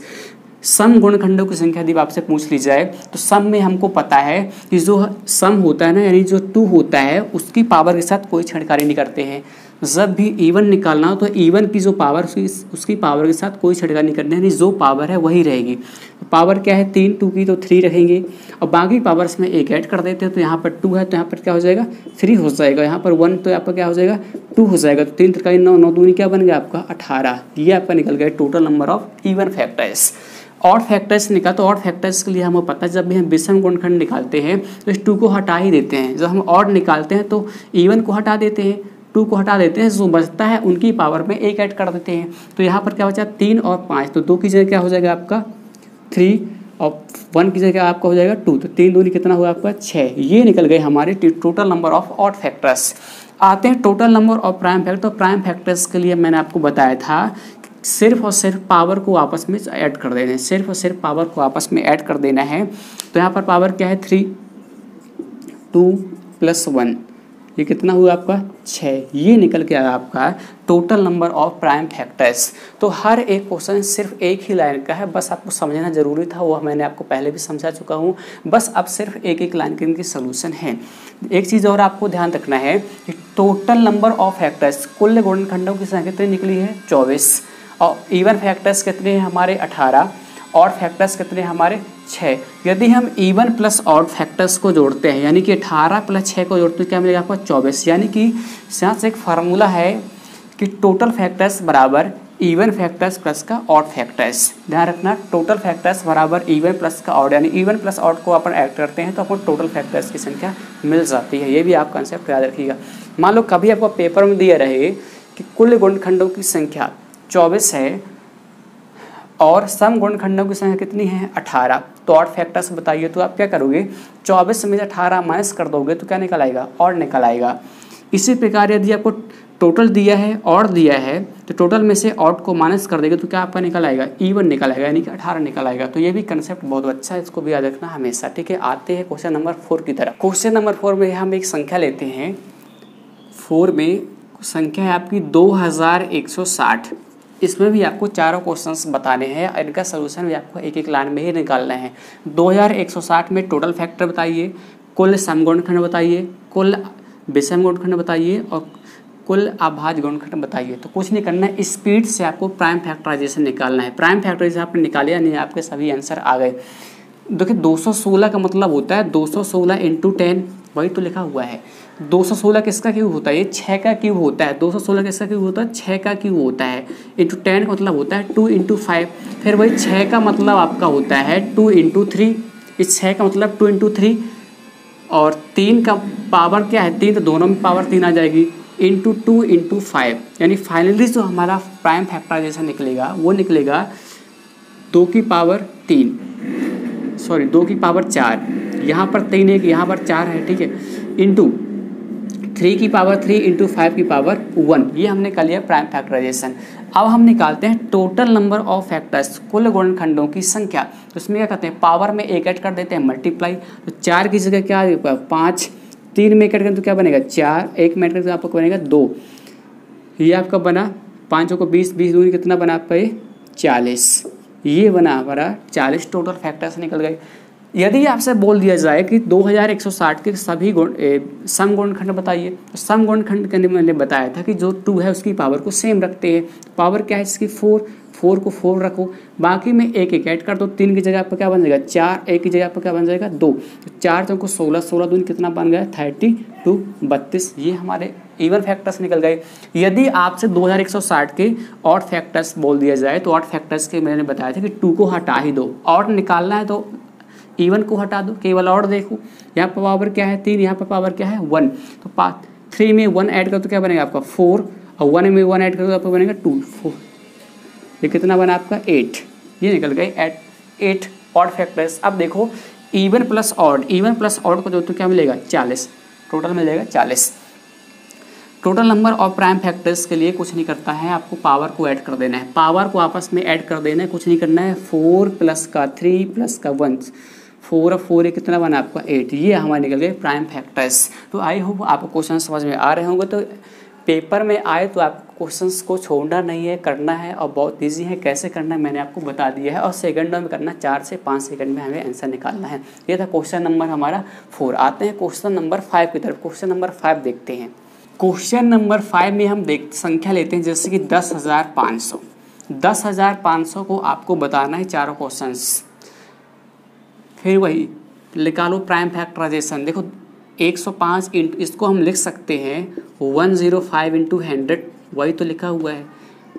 सम गुणनखंडों की संख्या यदि आपसे पूछ ली जाए तो सम में हमको पता है कि जो सम होता है ना, यानी जो 2 होता है उसकी पावर के साथ कोई छेड़खानी नहीं करते हैं। जब भी इवन निकालना हो तो इवन की जो पावर उसकी पावर के साथ कोई छेड़खानी नहीं करनी है, यानी जो पावर है वही रहेगी। तो पावर क्या है 3, 2 की तो 3 रखेंगे, और बाकी पावर्स में एक ऐड कर देते हैं। तो यहाँ पर 2 है तो यहाँ पर क्या हो जाएगा 3 हो जाएगा, यहाँ पर 1 तो यहाँ पर क्या हो जाएगा 2 हो जाएगा। तो 3 3 9, 9 दूनी क्या बन गया आपका 18। ये आपका निकल गया total number of even factors. Odd factors निकाल, तो ऑड फैक्टर्स के लिए हमें पता है जब भी हम विषम गुणनखंड निकालते हैं तो इस 2 को हटा ही देते हैं। जब हम ऑड निकालते हैं तो इवन को हटा देते हैं, 2 को हटा देते हैं, जो बचता है उनकी पावर में एक ऐड कर देते हैं। तो यहाँ पर क्या बचा 3 और 5, तो 2 की जगह क्या हो जाएगा आपका 3, और 1 की जगह आपका हो जाएगा 2, तो 3 दूनी कितना हुआ आपका 6। ये निकल गए हमारे total number of odd factors. आते हैं total number of prime factor. तो प्राइम फैक्टर्स के लिए मैंने आपको बताया था सिर्फ और सिर्फ पावर को आपस में ऐड कर देना है, सिर्फ और सिर्फ पावर को आपस में ऐड कर देना है। तो यहाँ पर पावर क्या है 3, 2 + 1, ये कितना हुआ आपका 6। ये निकल के आया आपका total number of prime factors. तो हर एक क्वेश्चन सिर्फ एक ही लाइन का है, बस आपको समझना जरूरी था, वो मैंने आपको पहले भी समझा चुका हूँ। बस अब सिर्फ एक एक लाइन के इनकी सोल्यूशन है। एक चीज़ और आपको ध्यान रखना है कि टोटल नंबर ऑफ फैक्टर्स, कुल गुणनखंडों की संख्या कितनी निकली है 24, और इवन फैक्टर्स कितने हैं हमारे 18, ऑड फैक्टर्स कितने हमारे 6। यदि हम इवन प्लस ऑड फैक्टर्स को जोड़ते हैं, यानी कि 18 प्लस 6 को जोड़ते हैं, क्या मिलेगा आपको 24। यानी कि यहाँ से एक फार्मूला है कि टोटल फैक्टर्स बराबर इवन फैक्टर्स प्लस का ऑड फैक्टर्स। ध्यान रखना, टोटल फैक्टर्स बराबर इवन प्लस का ऑड, यानी इवन प्लस ऑड को अपन ऐड करते हैं तो आपको टोटल फैक्टर्स की संख्या मिल जाती है। ये भी आप कंसेप्ट याद रखिएगा। मान लो कभी आपको पेपर में दिया रहे कि कुल गुणनखंडों की संख्या 24 है और सम गुणनखंडों की संख्या कितनी है 18, तो ऑड फैक्टर्स बताइए। तो आप क्या करोगे, 24 में 18 माइनस कर दोगे तो क्या निकल आएगा, ऑड निकल आएगा। इसी प्रकार यदि आपको टोटल दिया है ऑड दिया है तो टोटल में से ऑड को माइनस कर देंगे तो क्या आपका निकल आएगा, इवन निकल आएगा, यानी कि 18 निकल आएगा। तो ये भी कंसेप्ट बहुत अच्छा है, इसको भी याद रखना हमेशा। ठीक है, आते हैं क्वेश्चन नंबर 4 की तरफ। क्वेश्चन नंबर 4 में हम एक संख्या लेते हैं। 4 में संख्या है आपकी 2160। इसमें भी आपको चारों क्वेश्चंस बताने हैं और इनका सोल्यूशन भी आपको एक एक लाइन में ही निकालना है। 2160 में टोटल फैक्टर बताइए, कुल सम गुणनखंड बताइए, कुल विषम गुणनखंड बताइए और कुल अभाज्य गुणनखंड बताइए। तो कुछ नहीं करना है, स्पीड से आपको प्राइम फैक्टराइजेशन निकालना है। प्राइम फैक्टराइजेशन आपने निकाले या नहीं, आपके सभी आंसर आ गए। देखिए 216 का मतलब होता है 216 इंटू 10, वही तो लिखा हुआ है। 216 किसका क्यूब होता है, ये 6 का क्यूब होता है। 216 किसका क्यूब होता है, 6 का क्यूब होता है। इंटू 10 का मतलब होता है 2 इंटू 5, फिर वही 6 का मतलब आपका होता है 2 इंटू 3। इस 6 का मतलब 2 इंटू 3 और 3 का पावर क्या है 3, तो दोनों में पावर 3 आ जाएगी, इंटू 2 इंटू 5। यानी फाइनली जो हमारा प्राइम फैक्टराइजेशन निकलेगा वो निकलेगा 2 की पावर 3, सॉरी 2 की पावर 4, यहाँ पर 3 है, यहाँ पर 4 है, ठीक है, इंटू 3 की पावर 3 इंटू 5 की पावर 1। ये हमने कर लिया प्राइम फैक्टराइजेशन। अब हम निकालते हैं टोटल नंबर ऑफ फैक्टर्स, कुल गुणनखंडों की संख्या। तो इसमें क्या करते हैं, पावर में 1 ऐड कर देते हैं, मल्टीप्लाई। तो 4 की जगह क्या 5, 3 में ऐड करें तो क्या बनेगा 4, 1 में ऐड करें तो आपको बनेगा 2। ये आपका बना 5 को 20, 20 दूनी कितना बना आपका ये 40। ये बना हमारा 40 टोटल फैक्टर्स निकल गए। यदि आपसे बोल दिया जाए कि 2160 के सभी सम गुणनखंड बताइए, तो सम गुणनखंड के मैंने बताया था कि जो 2 है उसकी पावर को सेम रखते हैं। पावर क्या है इसकी 4 को 4 रखो, बाकी में 1 1 ऐड कर दो। 3 की जगह आपका क्या बन जाएगा 4, 1 की जगह आपका क्या बन जाएगा 2। तो 4 चौको 16, 16 दूनी कितना बन गया 32, 32। ये हमारे इवन फैक्टर्स निकल गए। यदि आपसे 2160 के ऑड फैक्टर्स बोल दिया जाए तो ऑड फैक्टर्स के मैंने बताया था कि 2 को हटा ही दो, ऑड निकालना है तो इवन को हटा दो, केवल ऑड देखो। यहाँ पर पावर क्या है 3, यहाँ पर पावर क्या है 1। तो 3 में 1 ऐड कर तो क्या बनेगा आपका 4 और 1 में 1 ऐड कर तो आपका बनेगा 2, 4। ये कितना बना आपका 8। ये निकल गए 8 ऑड फैक्टर्स। अब देखो even plus odd, even plus odd को जो तो क्या मिलेगा 40, टोटल मिल जाएगा 40। Total number of prime factors के लिए कुछ नहीं करता है, आपको पावर को ऐड कर देना है, पावर को आपस में ऐड कर देना है, कुछ नहीं करना है। 4 प्लस का 3 प्लस का 1, 4 और 4 कितना बना आपका 8। ये हमारे निकल गए प्राइम फैक्टर्स। तो आई होप आपको क्वेश्चन समझ में आ रहे होंगे। तो पेपर में आए तो आपको क्वेश्चंस को छोड़ना नहीं है, करना है, और बहुत ईजी है। कैसे करना है मैंने आपको बता दिया है, और सेकंडों में करना, 4 से 5 सेकंड में हमें आंसर निकालना है। ये था क्वेश्चन नंबर हमारा 4। आते हैं क्वेश्चन नंबर 5 की तरफ। क्वेश्चन नंबर 5 देखते हैं। क्वेश्चन नंबर 5 में हम संख्या लेते हैं जैसे कि 10,500। 10,500 को आपको बताना है चारों क्वेश्चंस। फिर वही निकालो प्राइम फैक्टराइजेशन। देखो 105 इसको हम लिख सकते हैं 105 इंटू 100, वही तो लिखा हुआ है।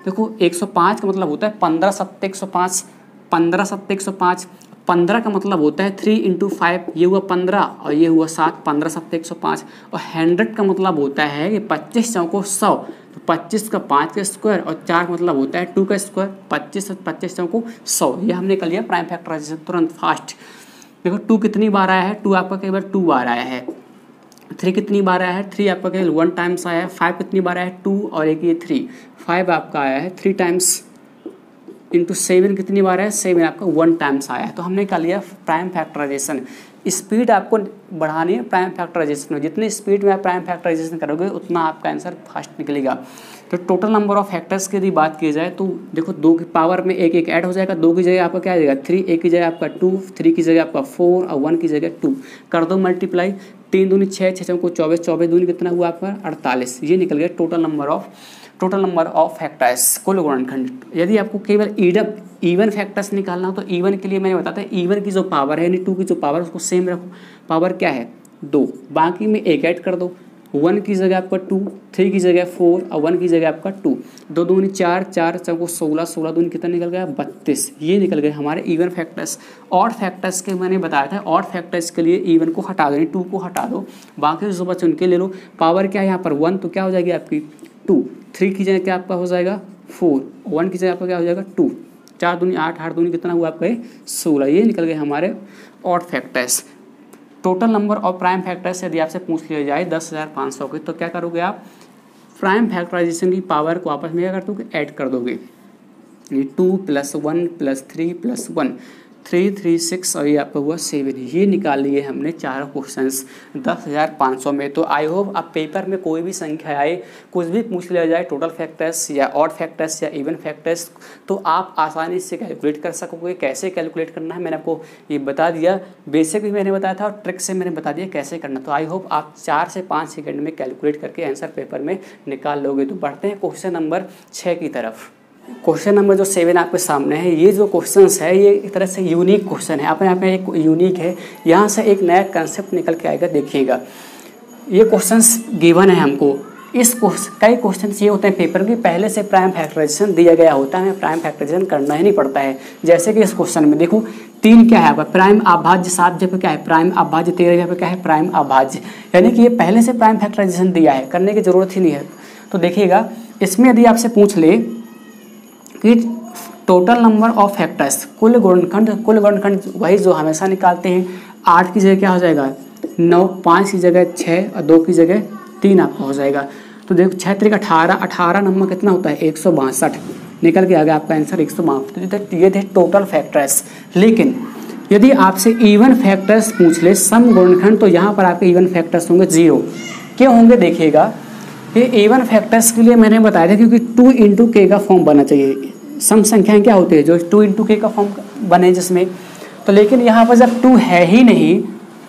देखो 105 का मतलब होता है 15 सत्ते 105, 15 सत्ते 105। 15 का मतलब होता है 3 इंटू 5, ये हुआ 15 और ये हुआ 7, 15 सत्ते 105। और 100 का मतलब होता है कि 25 चौको 100, तो 25 का 5 का स्क्वायर और 4 का मतलब होता है 2 का स्क्वायर। 25 चौको 100। ये हमने कर लिया प्राइम फैक्टराइजेशन तुरंत फास्ट। देखो 2 कितनी बार आया है, 2 आपका केवल 2 बार आया है। 3 कितनी बार आया है, 3 आपका केवल 1 टाइम्स आया है। 5 कितनी बार आया है, 2 और एक ये 3, 5 आपका आया है 3 टाइम्स। इंटू 7 कितनी बार है, 7 आपका 1 टाइम्स आया है। तो हमने कर लिया प्राइम फैक्टराइजेशन। स्पीड आपको बढ़ानी है प्राइम फैक्टराइजेशन में, जितनी स्पीड में आप प्राइम फैक्टराइजेशन करोगे उतना आपका आंसर फास्ट निकलेगा। तो टोटल नंबर ऑफ फैक्टर्स की यदि बात की जाए तो देखो 2 की पावर में 1 1 ऐड हो जाएगा। 2 की जगह आपका क्या आ जाएगा 3, 1 की जगह आपका 2, 3 की जगह आपका 4 और 1 की जगह 2। कर दो मल्टीप्लाई, 3 दूनी 6, 6 को 24, 24 दूनी कितना हुआ आपका 48। ये निकल गया total number of total number of factors, कुल गुणनखंड। यदि आपको केवल इवन फैक्टर्स निकालना हो तो इवन के लिए मैंने बताता है इवन की जो पावर है यानी 2 की जो पावर उसको सेम रखो। पावर क्या है 2, बाकी में 1 ऐड कर दो। 1 की जगह आपका 2, 3 की जगह 4 और 1 की जगह आपका 2। 2 दूनी 4, 4 चौको 16, 16 दूनी कितना निकल गया 32। ये निकल गए हमारे इवन फैक्टर्स। ऑड फैक्टर्स के मैंने बताया था, ऑड फैक्टर्स के लिए इवन को हटा दो, 2 को हटा दो, बाकी जो बचे उनके ले लो। पावर क्या है यहाँ पर 1, तो क्या हो जाएगी आपकी 2। 3 की जगह क्या आपका हो जाएगा 4, 1 की जगह आपका क्या हो जाएगा 2। 4 दूनी 8, 8 दूनी कितना हुआ आपका 16। ये निकल गए हमारे odd factors. Total number of prime factors यदि आपसे पूछ लिया जाए 10,500 के, तो क्या करोगे आप प्राइम फैक्टराइजेशन की पावर को आपस में क्या कर दोगे ऐड कर दोगे। ये 2 + 1 + 3 + 1 3, 3, 6 और ये आपका हुआ 7। ये निकाल लिए हमने चारों क्वेश्चंस 10,500 में। तो आई होप अब पेपर में कोई भी संख्या आए, कुछ भी पूछ लिया जाए टोटल फैक्टर्स या ऑड फैक्टर्स या इवन फैक्टर्स, तो आप आसानी से कैलकुलेट कर सकोगे। कैसे कैलकुलेट करना है मैंने आपको ये बता दिया, बेसिक भी मैंने बताया था और ट्रिक से मैंने बता दिया कैसे करना। तो आई होप आप 4 से 5 सेकेंड में कैलकुलेट करके आंसर पेपर में निकाल लोगे। तो बढ़ते हैं क्वेश्चन नंबर 6 की तरफ। क्वेश्चन नंबर जो 7 आपके सामने है, ये जो क्वेश्चंस है ये एक तरह से यूनिक क्वेश्चन है, अपने आप में एक यूनिक है। यहाँ से एक नया कंसेप्ट निकल के आएगा, देखिएगा। ये क्वेश्चंस गिवन है हमको। कई क्वेश्चंस ये होते हैं पेपर के पहले से प्राइम फैक्टराइजेशन दिया गया होता है, हमें प्राइम फैक्टराइजेशन करना ही नहीं पड़ता है। जैसे कि इस क्वेश्चन में देखो 3 क्या है आपका प्राइम अभाज्य, 7 जगह क्या है प्राइम अभाज्य, 13 जगह क्या है प्राइम अभाज्य, यानी कि ये पहले से प्राइम फैक्टराइजेशन दिया है, करने की जरूरत ही नहीं है। तो देखिएगा इसमें यदि आपसे पूछ ले कि टोटल नंबर ऑफ फैक्टर्स, कुल गुणनखंड वही जो हमेशा निकालते हैं। 8 की जगह क्या हो जाएगा 9, 5 की जगह 6 और 2 की जगह 3 आपका हो जाएगा। तो देखो 6 3 18, 18 नंबर कितना होता है 162, निकल के आ गया आपका आंसर 162। तो ये थे टोटल फैक्टर्स। लेकिन यदि आपसे इवन फैक्टर्स पूछ ले सम गुणनखंड, तो यहाँ पर आपके इवन फैक्टर्स होंगे 0। क्यों होंगे देखिएगा, ये इवन फैक्टर्स के लिए मैंने बताया था क्योंकि 2 × k का फॉर्म बनना चाहिए। सम संख्याएं क्या होती है जो 2 × k का फॉर्म बने जिसमें, तो लेकिन यहाँ पर जब 2 है ही नहीं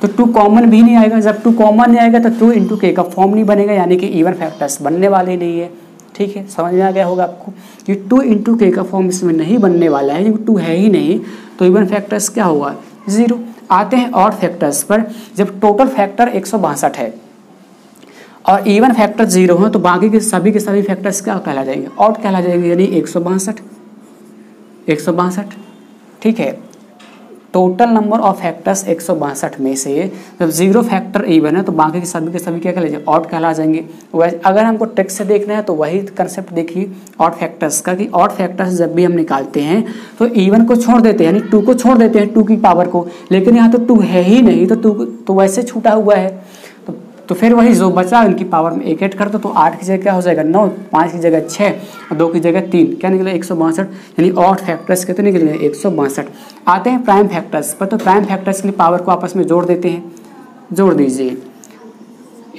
तो 2 कॉमन भी नहीं आएगा। जब 2 कॉमन नहीं आएगा तो 2 × k का फॉर्म नहीं बनेगा, यानी कि इवन फैक्टर्स बनने वाले नहीं है। ठीक है, समझ में आ गया होगा आपको कि 2 × k का फॉर्म इसमें नहीं बनने वाला है, क्योंकि 2 है ही नहीं तो इवन फैक्टर्स क्या होगा 0। आते हैं ऑड फैक्टर्स पर। जब टोटल फैक्टर 162 है और इवन फैक्टर 0 हो तो बाकी के सभी फैक्टर्स क्या कहला जाएंगे ऑड कहला जाएंगे, यानी 162। ठीक है, टोटल नंबर ऑफ फैक्टर्स 162 में से जब 0 फैक्टर इवन है तो बाकी के सभी क्या कहला जाएंगे ऑड कहला जाएंगे। वैसे अगर हमको ट्रिक से देखना है तो वही कंसेप्ट देखिए ऑड फैक्टर्स का, कि ऑड फैक्टर्स जब भी हम निकालते हैं तो इवन को छोड़ देते हैं, यानी 2 को छोड़ देते हैं 2 की पावर को, लेकिन यहाँ तो 2 है ही नहीं तो 2 तो वैसे छूटा हुआ है। तो फिर वही जो बचा उनकी पावर में 1 ऐड कर दो, तो 8 की जगह क्या हो जाएगा 9, 5 की जगह 6 और 2 की जगह 3, क्या निकले 162, यानी ऑड फैक्टर्स कितने निकले 162। आते हैं प्राइम फैक्टर्स पर। तो प्राइम फैक्टर्स की पावर को आपस में जोड़ देते हैं, जोड़ दीजिए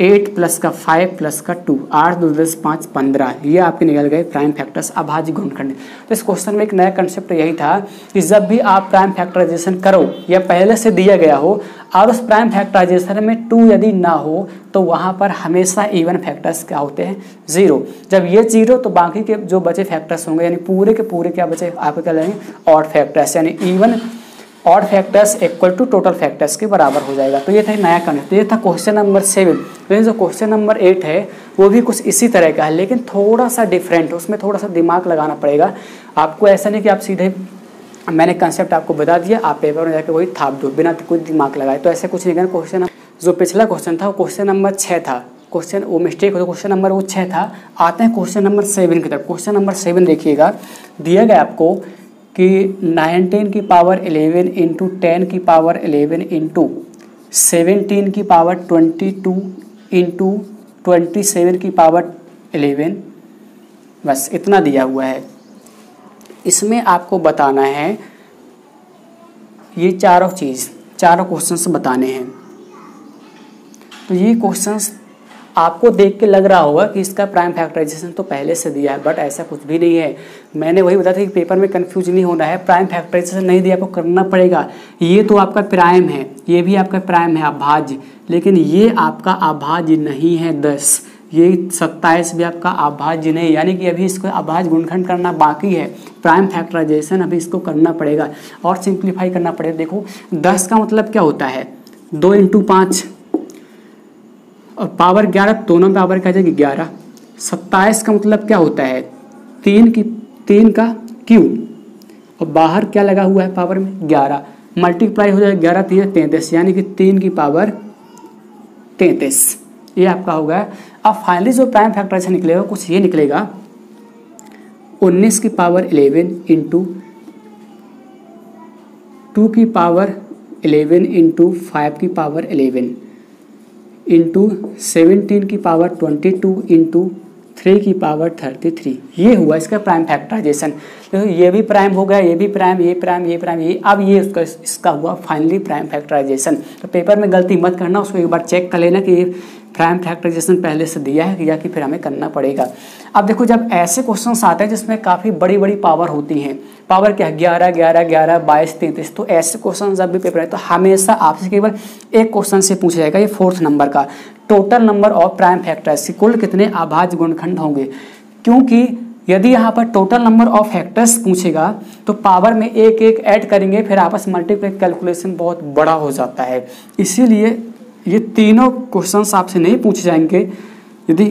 8 + 5 + 2, 8 2 10 5 15, ये आपके निकल गए प्राइम फैक्टर्स अभाज्य गुणनखंड। तो इस क्वेश्चन में एक नया कंसेप्ट यही था कि जब भी आप प्राइम फैक्टराइजेशन करो या पहले से दिया गया हो और उस प्राइम फैक्टराइजेशन में 2 यदि ना हो तो वहाँ पर हमेशा इवन फैक्टर्स क्या होते हैं 0। जब ये 0 तो बाकी के जो बचे फैक्टर्स होंगे यानी पूरे के पूरे क्या बचे आपके क्या लगेंगे ऑड फैक्टर्स, यानी even odd factors equal to total factors के बराबर हो जाएगा। तो ये था नया कंसेप्ट। तो ये था क्वेश्चन नंबर 7। लेकिन जो क्वेश्चन नंबर 8 है वो भी कुछ इसी तरह का है, लेकिन थोड़ा सा डिफरेंट, उसमें थोड़ा सा दिमाग लगाना पड़ेगा आपको। ऐसा नहीं कि आप सीधे मैंने कंसेप्ट आपको बता दिया आप पेपर में जाकर वही थाप दो बिना कोई दिमाग लगाए, तो ऐसे कुछ नहीं करना। क्वेश्चन जो पिछला क्वेश्चन था वो क्वेश्चन नंबर 6 था, क्वेश्चन वो मिस्टेक हो, क्वेश्चन नंबर वो 6 था। आते हैं क्वेश्चन नंबर 7 की तरफ। क्वेश्चन नंबर 7 देखिएगा, दिया गया आपको कि 19 की पावर 11 इंटू 10 की पावर 11 इंटू 17 की पावर 22 इंटू 27 की पावर 11, बस इतना दिया हुआ है। इसमें आपको बताना है ये चारों क्वेश्चंस बताने हैं। तो ये क्वेश्चंस आपको देख के लग रहा होगा कि इसका प्राइम फैक्टराइजेशन तो पहले से दिया है, बट ऐसा कुछ भी नहीं है। मैंने वही बताया था कि पेपर में कंफ्यूज नहीं होना है, प्राइम फैक्टराइजेशन नहीं दिया आपको करना पड़ेगा। ये तो आपका प्राइम है, ये भी आपका प्राइम है अभाज्य, लेकिन ये आपका अभाज्य नहीं है 10, ये 27 भी आपका अभाज्य नहीं, यानी कि अभी इसको अभाज्य गुणनखंड करना बाकी है। प्राइम फैक्टराइजेशन अभी इसको करना पड़ेगा और सिंप्लीफाई करना पड़ेगा। देखो 10 का मतलब क्या होता है 2 × 5 और पावर 11, दोनों पावर क्या जाएगी 11। 27 का मतलब क्या होता है 3 का क्यूब और बाहर क्या लगा हुआ है पावर में 11, मल्टीप्लाई हो जाएगा 11 3 33, यानी कि 3 की पावर 33। ये आपका होगा। अब फाइनली जो प्राइम फैक्टराइजेशन निकलेगा कुछ ये निकलेगा 19 की पावर 11 इंटू 2 की पावर 11 इंटू 5 की पावर 11 इंटू 17 की पावर 22 इंटू 3 की पावर 33। ये हुआ इसका प्राइम फैक्टराइजेशन। देखो ये भी प्राइम हो गया, ये भी प्राइम, ये प्राइम, ये प्राइम, ये अब ये इसका हुआ फाइनली प्राइम फैक्टराइजेशन। तो पेपर में गलती मत करना, उसको एक बार चेक कर लेना कि ये प्राइम फैक्टराइजेशन पहले से दिया है या कि फिर हमें करना पड़ेगा। अब देखो जब ऐसे क्वेश्चंस आते हैं जिसमें काफ़ी बड़ी बड़ी पावर होती हैं, पावर क्या है 11 11 11 22 33, तो ऐसे क्वेश्चन जब भी पेपर है तो हमेशा आपसे केवल एक क्वेश्चन से पूछा जाएगा, ये 4th नंबर का, total number of prime factors, कुल कितने अभाज्य गुणनखंड होंगे। क्योंकि यदि यहाँ पर टोटल नंबर ऑफ फैक्टर्स पूछेगा तो पावर में एक एक ऐड करेंगे, फिर आपस मल्टीप्लाई कैलकुलेशन बहुत बड़ा हो जाता है। इसीलिए ये तीनों क्वेश्चंस आपसे नहीं पूछे जाएंगे। यदि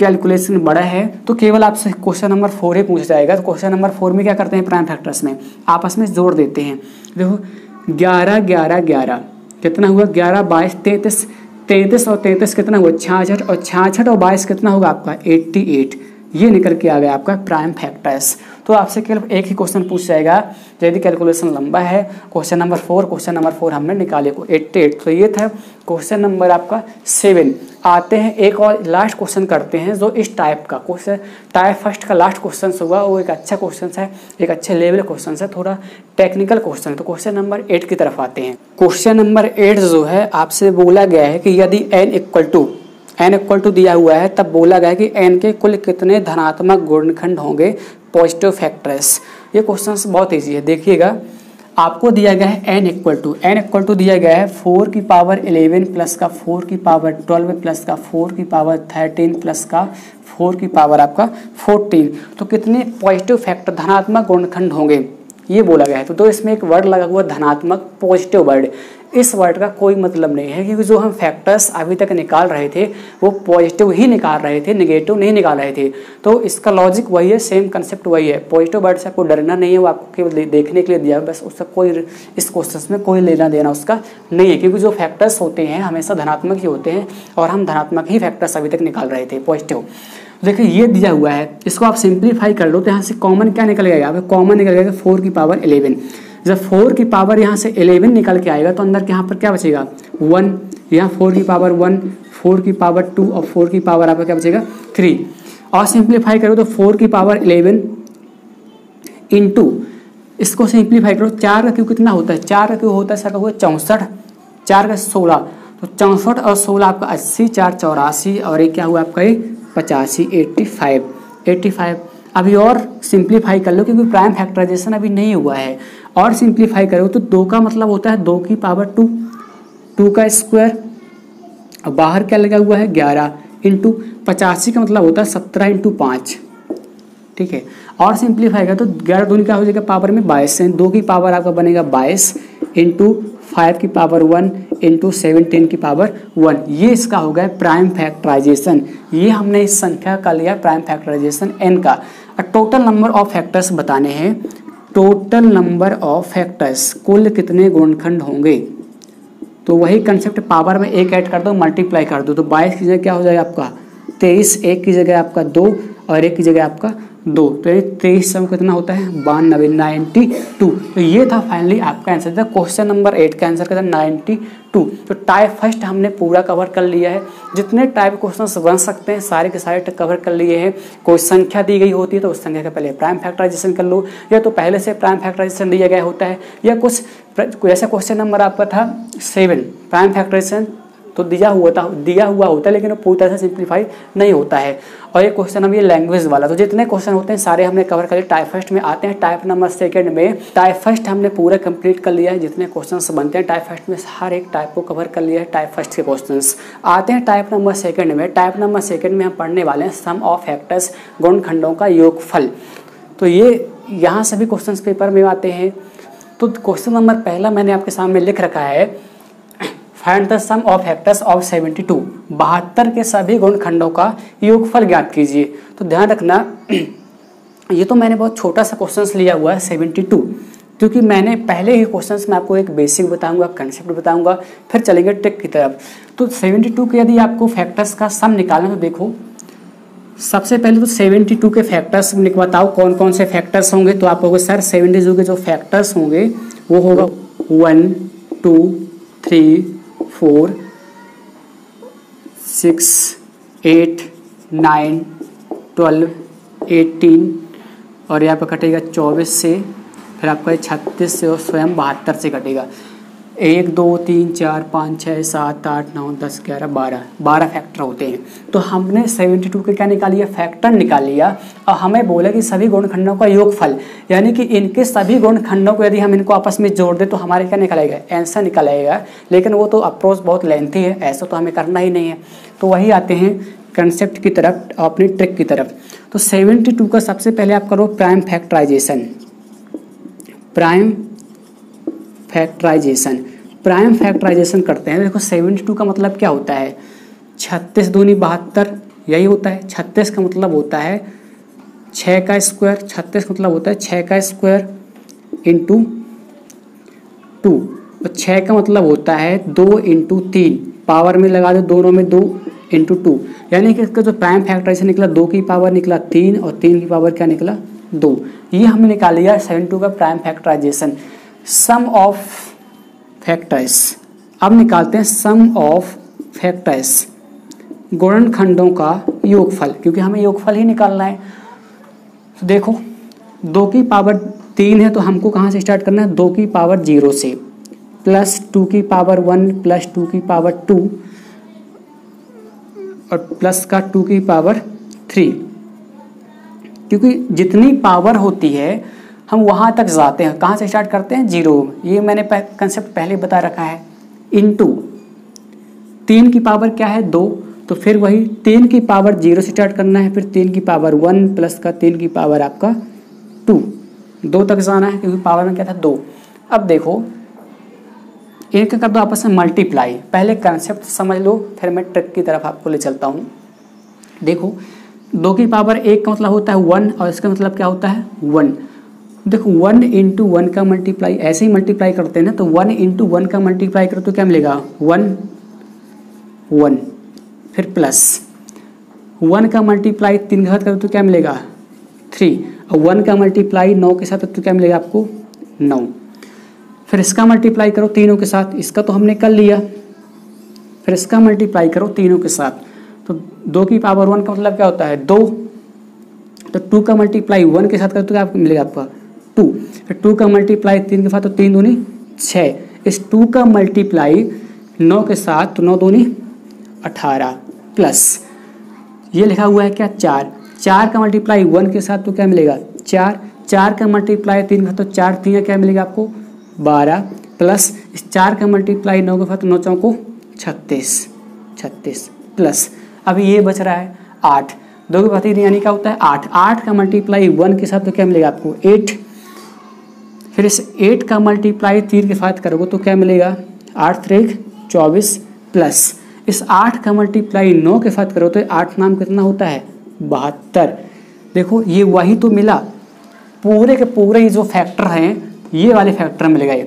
कैलकुलेशन बड़ा है तो केवल आपसे क्वेश्चन नंबर 4 ही पूछा जाएगा। तो क्वेश्चन नंबर 4 में क्या करते हैं प्राइम फैक्टर्स में आपस में जोड़ देते हैं। देखो 11 11 11 कितना हुआ 11 22 33, 33 और 33 कितना हुआ 66, और 66 और 22 कितना होगा आपका 88। ये निकल के आ गया आपका प्राइम फैक्टर्स। तो आपसे केवल एक ही क्वेश्चन पूछ जाएगा यदि कैलकुलेशन लंबा है। क्वेश्चन नंबर 4 हमने निकाले को 88। तो ये था क्वेश्चन नंबर आपका 7। आते हैं एक और लास्ट क्वेश्चन करते हैं जो इस टाइप का क्वेश्चन, टाइप फर्स्ट का लास्ट क्वेश्चन हुआ, वो एक अच्छा क्वेश्चन है, एक अच्छे लेवल क्वेश्चन है, थोड़ा टेक्निकल क्वेश्चन है। तो क्वेश्चन नंबर 8 की तरफ आते हैं। क्वेश्चन नंबर 8 जो है आपसे बोला गया है कि यदि n इक्वल टू दिया हुआ है, तब बोला गया है कि n के कुल कितने धनात्मक गुणनखंड होंगे पॉजिटिव फैक्टर्स। ये क्वेश्चन बहुत ईजी है, देखिएगा आपको दिया गया है n इक्वल टू दिया गया है 4 की पावर 11 प्लस का 4 की पावर 12 प्लस का 4 की पावर 13 प्लस का 4 की पावर आपका 14। तो कितने पॉजिटिव फैक्टर धनात्मक गुणनखंड होंगे ये बोला गया है। तो इसमें एक वर्ड लगा हुआ धनात्मक पॉजिटिव वर्ड। इस वर्ड का कोई मतलब नहीं है, क्योंकि जो हम फैक्टर्स अभी तक निकाल रहे थे वो पॉजिटिव ही निकाल रहे थे, नेगेटिव नहीं निकाल रहे थे। तो इसका लॉजिक वही है, सेम कंसेप्ट वही है। पॉजिटिव वर्ड से आपको डरना नहीं है, वो आपको केवल देखने के लिए दिया है, बस उसका कोई इस क्वेश्चन में कोई लेना देना उसका नहीं है, क्योंकि जो फैक्टर्स होते हैं हमेशा धनात्मक ही होते हैं और हम धनात्मक ही फैक्टर्स अभी तक निकाल रहे थे पॉजिटिव। देखिए ये दिया हुआ है, इसको आप सिंप्लीफाई कर लो तो यहाँ से कॉमन क्या निकल गया, यहाँ पे कॉमन निकल गया 4 की पावर 11। जब 4 की पावर यहाँ से 11 निकल के आएगा तो अंदर यहाँ पर क्या बचेगा 1, यहाँ 4 की पावर 1, 4 की पावर 2 और 4 की पावर आपका क्या बचेगा 3। और सिंप्लीफाई करो तो 4 की पावर 11 इंटू, इसको सिंप्लीफाई करो 4 का क्यू कितना होता है, 4 का क्यू होता है सर हुआ 64, 4 का 16, तो 64 और 16 आपका 80, 4 84 और एक क्या हुआ आपका ये 85, 85। अभी और सिंप्लीफाई कर लो क्योंकि प्राइम फैक्टराइजेशन अभी नहीं हुआ है। और सिंप्लीफाई करो तो 2 का मतलब होता है 2 की पावर 2, 2 का स्क्वायर और बाहर क्या लगा हुआ है 11 इंटू 85 का मतलब होता है 17 इंटू 5, ठीक है। और सिंप्लीफाई करो तो 11 दूनी क्या हो जाएगा पावर में 22, 2 की पावर आपका बनेगा 22 इंटू 5 की पावर 1 इंटू 17 की पावर 1। ये इसका हो गया प्राइम फैक्टराइजेशन। ये हमने इस संख्या का लिया प्राइम फैक्टराइजेशन n का। टोटल नंबर ऑफ फैक्टर्स बताने हैं, टोटल नंबर ऑफ फैक्टर्स कुल कितने गुणनखंड होंगे। तो वही कंसेप्ट पावर में एक ऐड कर दो, मल्टीप्लाई कर दो, तो 22 की जगह क्या हो जाएगा आपका 23, 1 की जगह आपका 2 और 1 की जगह आपका 2, तो ये 23 सब कितना होता है 92, 92। तो ये था फाइनली आपका आंसर था क्वेश्चन नंबर 8 का आंसर क्या था 92। तो टाइप फर्स्ट हमने पूरा कवर कर लिया है, जितने टाइप क्वेश्चंस बन सकते हैं सारे के सारे कवर कर लिए हैं। कोई संख्या दी गई होती है तो उस संख्या का पहले प्राइम फैक्टराइजेशन कर लो, या तो पहले से प्राइम फैक्टराइजेशन दिया गया होता है, या कुछ ऐसा क्वेश्चन नंबर आपका था 7 प्राइम फैक्टराइजेशन तो दिया हुआ होता है, लेकिन वो पूरी तरह से सिंप्लीफाई नहीं होता है। और ये क्वेश्चन अब ये लैंग्वेज वाला, तो जितने क्वेश्चन होते हैं सारे हमने कवर कर लिए। टाइप फर्स्ट में आते हैं, टाइप नंबर सेकंड में। टाइप फर्स्ट हमने पूरा कंप्लीट कर लिया है, जितने क्वेश्चंस बनते हैं टाइप फर्स्ट में हर एक टाइप को कवर कर लिया है टाइप फर्स्ट के क्वेश्चंस। आते हैं टाइप नंबर सेकंड में। टाइप नंबर सेकंड में हम पढ़ने वाले हैं सम ऑफ फैक्टर्स, गुणनखंडों का योगफल। तो ये यहाँ सभी क्वेश्चंस पेपर में आते हैं। तो क्वेश्चन नंबर पहला मैंने आपके सामने लिख रखा है, find the sum of factors of 72, 72 के सभी गुणनखंडों का योगफल ज्ञात कीजिए। तो ध्यान रखना, ये तो मैंने बहुत छोटा सा क्वेश्चन लिया हुआ है 72, क्योंकि मैंने पहले ही क्वेश्चंस में आपको एक बेसिक बताऊंगा, कंसेप्ट बताऊंगा, फिर चलेंगे ट्रिक की तरफ। तो 72 के यदि आपको फैक्टर्स का सम निकालना, तो देखो सबसे पहले तो 72 के फैक्टर्स बताओ कौन कौन से फैक्टर्स होंगे। तो आप कहोगे सर 72 के जो फैक्टर्स होंगे वो होगा 1 2 3 4 6 8 9 12 18 और यहाँ पर कटेगा 24 से, फिर आपका 36 से और स्वयं 72 से कटेगा। 1 2 3 4 5 6 7 8 9 10 11 12 फैक्टर होते हैं। तो हमने 72 के क्या निकाल लिया, फैक्टर निकाल लिया। और हमें बोला कि सभी गुणनखंडों का योगफल, यानी कि इनके सभी गुणनखंडों को यदि हम इनको आपस में जोड़ दें तो हमारे क्या निकलेगा, आंसर निकलेगा। लेकिन वो तो अप्रोच बहुत लेंथी है, ऐसा तो हमें करना ही नहीं है। तो वही आते हैं कंसेप्ट की तरफ, अपनी ट्रिक की तरफ। तो 72 का सबसे पहले आप करो प्राइम फैक्टराइजेशन। प्राइम फैक्टराइजेशन करते हैं। देखो 72 का मतलब क्या होता है, 36 दूनी 72, यही होता है। 36 का मतलब होता है 6 का स्क्वायर, 36 का मतलब होता है 6 का स्क्वायर इंटू 2, और 6 का मतलब होता है 2 इंटू 3, पावर में लगा दो दोनों में 2 इंटू 2, यानी कि इसका जो प्राइम फैक्टराइजेशन निकला 2 की पावर निकला 3 और 3 की पावर क्या निकला 2। ये हमने निकाल लिया 72 का prime factorization. Sum of factors, अब निकालते हैं सम ऑफ फैक्टर्स, गुणनखंडों का योगफल, क्योंकि हमें योगफल ही निकालना है। तो देखो 2 की पावर 3 है, तो हमको कहाँ से स्टार्ट करना है, 2 की पावर 0 से, प्लस 2 की पावर 1 प्लस 2 की पावर 2 और प्लस का 2 की पावर 3, क्योंकि जितनी पावर होती है हम वहाँ तक जाते हैं। कहाँ से स्टार्ट करते हैं, 0, ये मैंने कंसेप्ट पहले बता रखा है। इनटू 3 की पावर क्या है 2, तो फिर वही 3 की पावर 0 से स्टार्ट करना है, फिर 3 की पावर 1 प्लस का 3 की पावर आपका 2 तक जाना है, क्योंकि पावर में क्या था 2। अब देखो इनका कर दो आपस में मल्टीप्लाई। पहले कंसेप्ट समझ लो, फिर मैं ट्रिक की तरफ आपको ले चलता हूँ। देखो 2 की पावर 1 का मतलब होता है 1 और इसका मतलब क्या होता है 1। देखो 1 इंटू 1 का मल्टीप्लाई ऐसे ही मल्टीप्लाई करते हैं ना, तो 1 इंटू 1 का मल्टीप्लाई करो तो क्या मिलेगा 1 1, फिर प्लस 1 का मल्टीप्लाई 3 के साथ करो तो क्या मिलेगा 3, और 1 का मल्टीप्लाई 9 के साथ तो क्या मिलेगा आपको 9, फिर इसका मल्टीप्लाई करो तीनों के साथ, इसका तो हमने कर लिया, फिर इसका मल्टीप्लाई करो तीनों के साथ। तो 2 की पावर 1 का मतलब क्या होता है 2, तो 2 का मल्टीप्लाई 1 के साथ करो तो क्या मिलेगा आपका 2, फिर 2 का मल्टीप्लाई 3 के साथ तो 3 दूनी 6, इस 2 का मल्टीप्लाई 9 के साथ तो 9 दूनी 18, प्लस ये लिखा हुआ है क्या 4 का मल्टीप्लाई 1 के साथ तो क्या मिलेगा 4 का मल्टीप्लाई 3 के साथ तो 4 3 क्या मिलेगा आपको 12, प्लस इस 4 का मल्टीप्लाई 9 के साथ 9 चौको 36, प्लस अभी ये बच रहा है 8, 2 की पावर यानी क्या होता है 8 का मल्टीप्लाई 1 के साथ तो क्या मिलेगा आपको 8, फिर इस 8 का मल्टीप्लाई 3 के साथ करोगे तो क्या मिलेगा 8 3 24, प्लस इस 8 का मल्टीप्लाई 9 के साथ करो तो 8 नाम कितना होता है 72। देखो ये वही तो मिला, पूरे के पूरे ये जो फैक्टर हैं ये वाले फैक्टर मिल गए,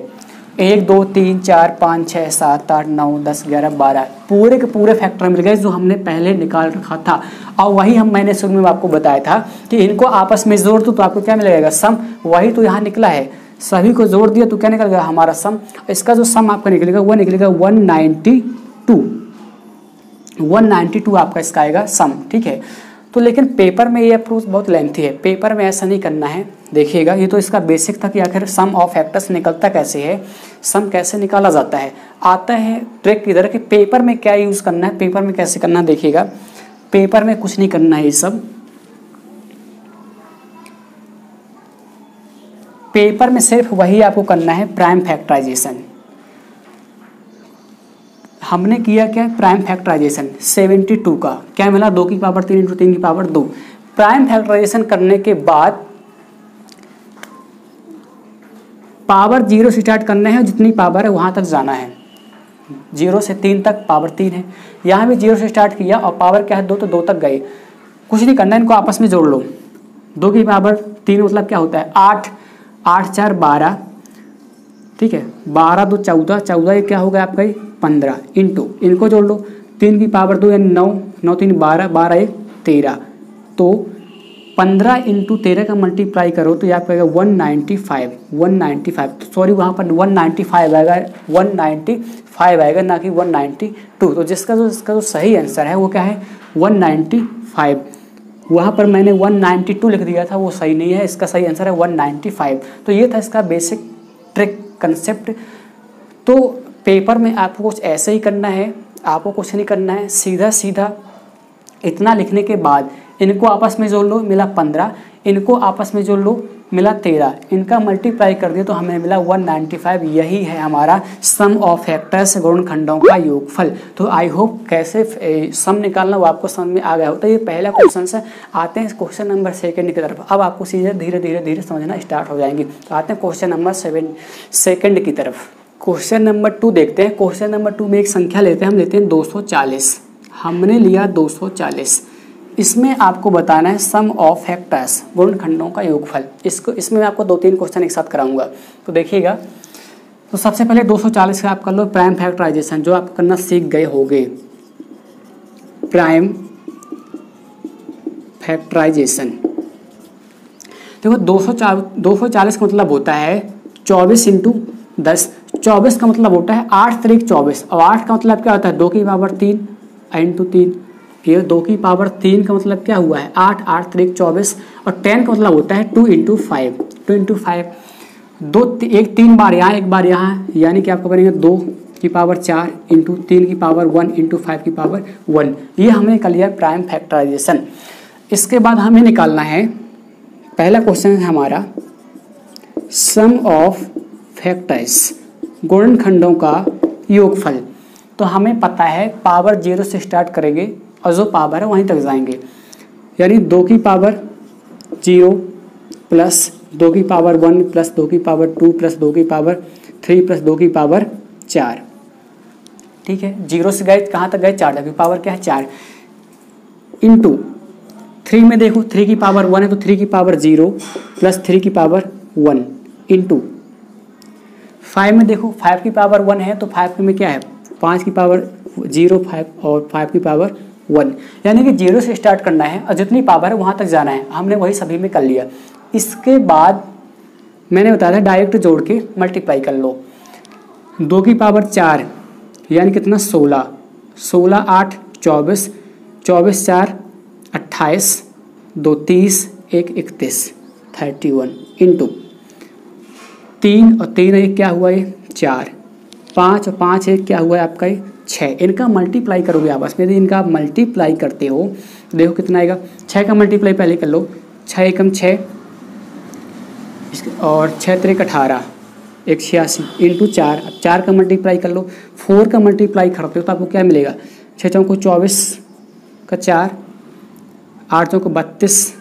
1 2 3 4 5 6 7 8 9 10 11 12 पूरे के पूरे फैक्टर मिल गए जो हमने पहले निकाल रखा था। और वही मैंने शुरू में आपको बताया था कि इनको आपस में जोड़ दो तो आपको क्या मिलेगा सम, वही तो यहाँ निकला है, सभी को जोड़ दिया तो क्या निकलेगा हमारा सम। इसका जो सम आपका निकलेगा वो निकलेगा 192 आपका इसका आएगा सम, ठीक है। तो लेकिन पेपर में ये अप्रोच बहुत लेंथी है, पेपर में ऐसा नहीं करना है, देखिएगा, ये तो इसका बेसिक था कि आखिर सम ऑफ फैक्टर्स निकलता कैसे है, सम कैसे निकाला जाता है। आता है ट्रिक इधर कि पेपर में क्या यूज़ करना है, पेपर में कैसे करना है। देखिएगा, पेपर में कुछ नहीं करना है, ये सब पेपर में सिर्फ वही आपको करना है, प्राइम फैक्टराइजेशन। हमने किया क्या, प्राइम फैक्टराइजेशन 72 का क्या मिला, 2 की पावर 3 × 3 की पावर 2। प्राइम फैक्टराइजेशन करने के बाद पावर 0 से स्टार्ट करना है, जितनी पावर है वहाँ तक जाना है, 0 से 3 तक पावर 3 है। यहाँ भी 0 से स्टार्ट किया और पावर क्या है 2, तो 2 तक गए। कुछ नहीं करना है, इनको आपस में जोड़ लो। 2 की पावर 3 मतलब क्या होता है 8, 8 4 12, ठीक है, 12 2 14, 14 ये क्या हो गया आपका 15 इंटू, इनको जोड़ लो 3 की पावर 2 यानी 9, 9 3 12, 12 1 13, तो 15 इंटू 13 का मल्टीप्लाई करो तो ये आपका आएगा 195, 195, सॉरी वहाँ पर 195 आएगा, 195 आएगा ना कि 192। तो जिसका जो सही आंसर है वो क्या है 195। वहाँ पर मैंने 192 लिख दिया था, वो सही नहीं है, इसका सही आंसर है 195। तो ये था इसका बेसिक ट्रिक कंसेप्ट। तो पेपर में आपको कुछ ऐसे ही करना है, आपको कुछ नहीं करना है, सीधा सीधा इतना लिखने के बाद इनको आपस में जोड़ लो, मिला 15, इनको आपस में जोड़ लो, मिला 13, इनका मल्टीप्लाई कर दिया तो हमें मिला 195। यही है हमारा सम ऑफ फैक्टर्स, गुणनखंडों का योगफल। तो आई होप कैसे सम निकालना वो आपको समझ में आ गया हो। तो ये पहला क्वेश्चन से आते हैं क्वेश्चन नंबर 2 की तरफ। अब आपको सीधे धीरे धीरे धीरे समझना स्टार्ट हो जाएंगे। तो आते हैं क्वेश्चन नंबर 2 की तरफ। क्वेश्चन नंबर 2 देखते हैं। क्वेश्चन नंबर 2 में एक संख्या लेते हैं, हम लेते हैं 240। हमने लिया 240। इसमें आपको बताना है सम ऑफ फैक्टर्स, गुणनखंडों का योगफल। इसमें मैं आपको 2-3 क्वेश्चन एक साथ कराऊंगा। तो देखिएगा, तो सबसे पहले 240 का आप कर लो प्राइम फैक्टराइजेशन, जो आप करना सीख गए होंगे। प्राइम फैक्टराइजेशन देखो 240 का मतलब होता है 24 × 10। 24 का मतलब होता है 8 3 24, और 8 का मतलब क्या होता है 2 की पावर 3 इंटू 3। ये 2 की पावर 3 का मतलब क्या हुआ है 8, 8 3 24, और 10 का मतलब होता है 2 × 5, 2 × 5, 2 एक 3 बार यहाँ 1 बार यहाँ, यानी कि आपको बनेगा 2 की पावर 4 इंटू 3 की पावर 1 इंटू 5 की पावर 1। ये हमने कर लिया प्राइम फैक्टराइजेशन। इसके बाद हमें निकालना है, पहला क्वेश्चन है हमारा सम ऑफ फैक्टर्स, गुणनखंडों का योगफल। तो हमें पता है पावर 0 से स्टार्ट करेंगे और जो पावर है वहीं तक जाएंगे, यानी 2 की पावर 0 प्लस 2 की पावर 1 प्लस 2 की पावर 2 प्लस 2 की पावर 3 प्लस 2 की पावर 4। ठीक है, 0 से गए कहाँ तक गए 4 तक, पावर क्या है 4, इंटू 3 में देखो 3 की पावर 1 है तो 3 की पावर 0 प्लस 3 की पावर 1 इंटू 5 में देखो 5 की पावर 1 है तो 5 में क्या है 5 की पावर 0 5 और 5 की पावर 1, यानी कि 0 से स्टार्ट करना है और जितनी पावर है वहाँ तक जाना है। हमने वही सभी में कर लिया। इसके बाद मैंने बताया था डायरेक्ट जोड़ के मल्टीप्लाई कर लो। 2 की पावर 4 यानी कितना 16, 16 8 24, 24 4 28, 2 30, 1 31, 31 इंटू 3 और 3 1 क्या हुआ ये 4, 5 और 5 1 क्या हुआ है आपका ये 6। इनका मल्टीप्लाई करोगे आपस में, यदि इनका मल्टीप्लाई करते हो तो देखो कितना आएगा। 6 का मल्टीप्लाई पहले कर लो, 6 एकम 6 और 6 3 18, 186 इंटू 4। अब 4 का मल्टीप्लाई कर लो, 4 का मल्टीप्लाई करते हो तो आपको क्या मिलेगा 6 चौको 24 का 4, 8 चौको 32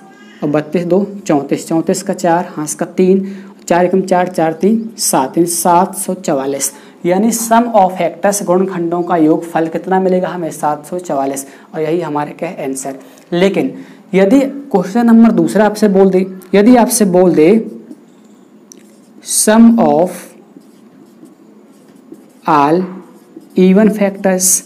और 32 2 34, 34 का 4 हाँस का 3, 4 एकम 4 4 3 7, 744। यानी सम ऑफ फैक्टर्स, गुणनखंडों का योगफल कितना मिलेगा हमें 744, और यही हमारे क्या है आंसर। लेकिन यदि क्वेश्चन नंबर दूसरा आपसे बोल दे, यदि आपसे बोल दे सम ऑफ ऑल इवन फैक्टर्स,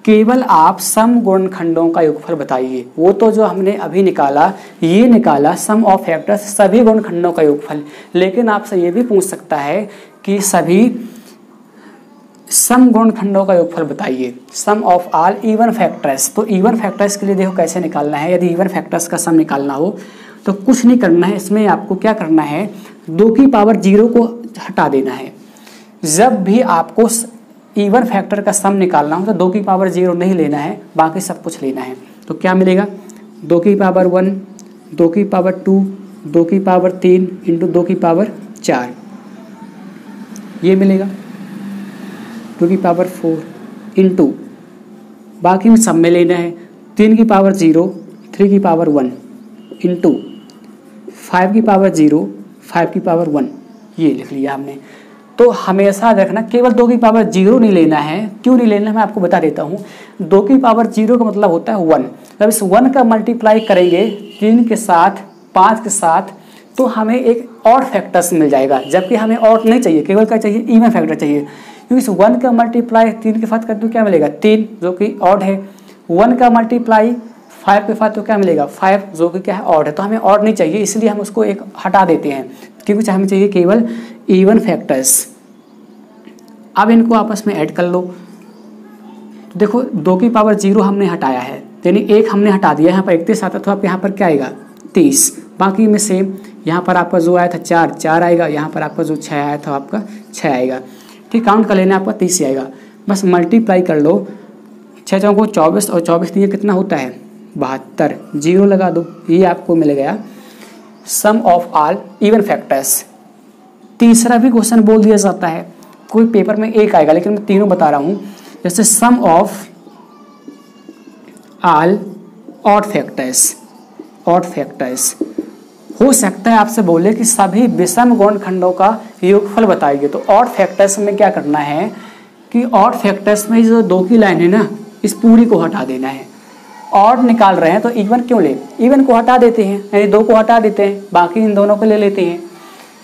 केवल आप सम गुणनखंडों का योगफल बताइए। वो तो जो हमने अभी निकाला, ये निकाला सम ऑफ फैक्टर्स सभी गुणनखंडों का योगफल। लेकिन आपसे ये भी पूछ सकता है कि सभी सम गुणनखंडों का योगफल बताइए, सम ऑफ ऑल इवन फैक्टर्स। तो इवन फैक्टर्स के लिए देखो कैसे निकालना है। यदि इवन फैक्टर्स का सम निकालना हो तो कुछ नहीं करना है, इसमें आपको क्या करना है, 2 की पावर 0 को हटा देना है। जब भी आपको इवन फैक्टर का सम निकालना हो तो 2 की पावर 0 नहीं लेना है, बाकी सब कुछ लेना है। तो क्या मिलेगा, 2 की पावर 1, 2 की पावर 2, 2 की पावर 3 इंटू 2 की पावर 4, ये मिलेगा 2 की पावर 4 इंटू बाकी में सब में लेना है 3 की पावर 0, 3 की पावर 1 इंटू 5 की पावर 0, 5 की पावर 1, ये लिख लिया हमने। तो हमेशा रखना केवल 2 की पावर 0 नहीं लेना है। क्यों नहीं लेना है मैं आपको बता देता हूँ। 2 की पावर 0 का मतलब होता है 1। जब इस 1 का मल्टीप्लाई करेंगे 3 के साथ, 5 के साथ, तो हमें एक ऑड फैक्टर्स मिल जाएगा, जबकि हमें ऑड नहीं चाहिए, केवल क्या चाहिए, इवन फैक्टर चाहिए। क्योंकि इस 1 का मल्टीप्लाई 3 के साथ कर दो क्या मिलेगा, 3, जो कि ऑड है। 1 का मल्टीप्लाई 5 के साथ तो क्या मिलेगा, 5, जो कि क्या है, ऑड है। तो हमें ऑड नहीं चाहिए, इसलिए हम उसको एक हटा देते हैं, क्योंकि हमें चाहिए केवल इवन फैक्टर्स। अब इनको आपस में ऐड कर लो। तो देखो 2 की पावर 0 हमने हटाया है, यानी 1 हमने हटा दिया। यहाँ पर 31 आता तो आप यहाँ पर क्या आएगा, 30। बाकी में सेम, यहाँ पर आपका जो आया था 4, 4 आएगा। यहाँ पर आपका जो 6 आया था आपका 6 आएगा। ठीक, काउंट कर लेना, आपका 30 आएगा। बस मल्टीप्लाई कर लो, 6 चौको 24 और 24 ये कितना होता है, 72। 0 लगा दो, ये आपको मिल गया सम ऑफ ऑल इवन फैक्टर्स। तीसरा भी क्वेश्चन बोल दिया जाता है, कोई पेपर में एक आएगा, लेकिन मैं तीनों बता रहा हूँ। जैसे sum of all odd factors, odd factors हो सकता है आपसे बोले कि सभी विषम गुणनखंडों का योगफल बताइए। तो ऑड फैक्टर्स में क्या करना है कि ऑड फैक्टर्स में जो 2 की लाइन है ना, इस पूरी को हटा देना है। ऑड निकाल रहे हैं तो इवन क्यों ले, इवन को हटा देते हैं, यानी 2 को हटा देते हैं, बाकी इन दोनों को ले लेते हैं।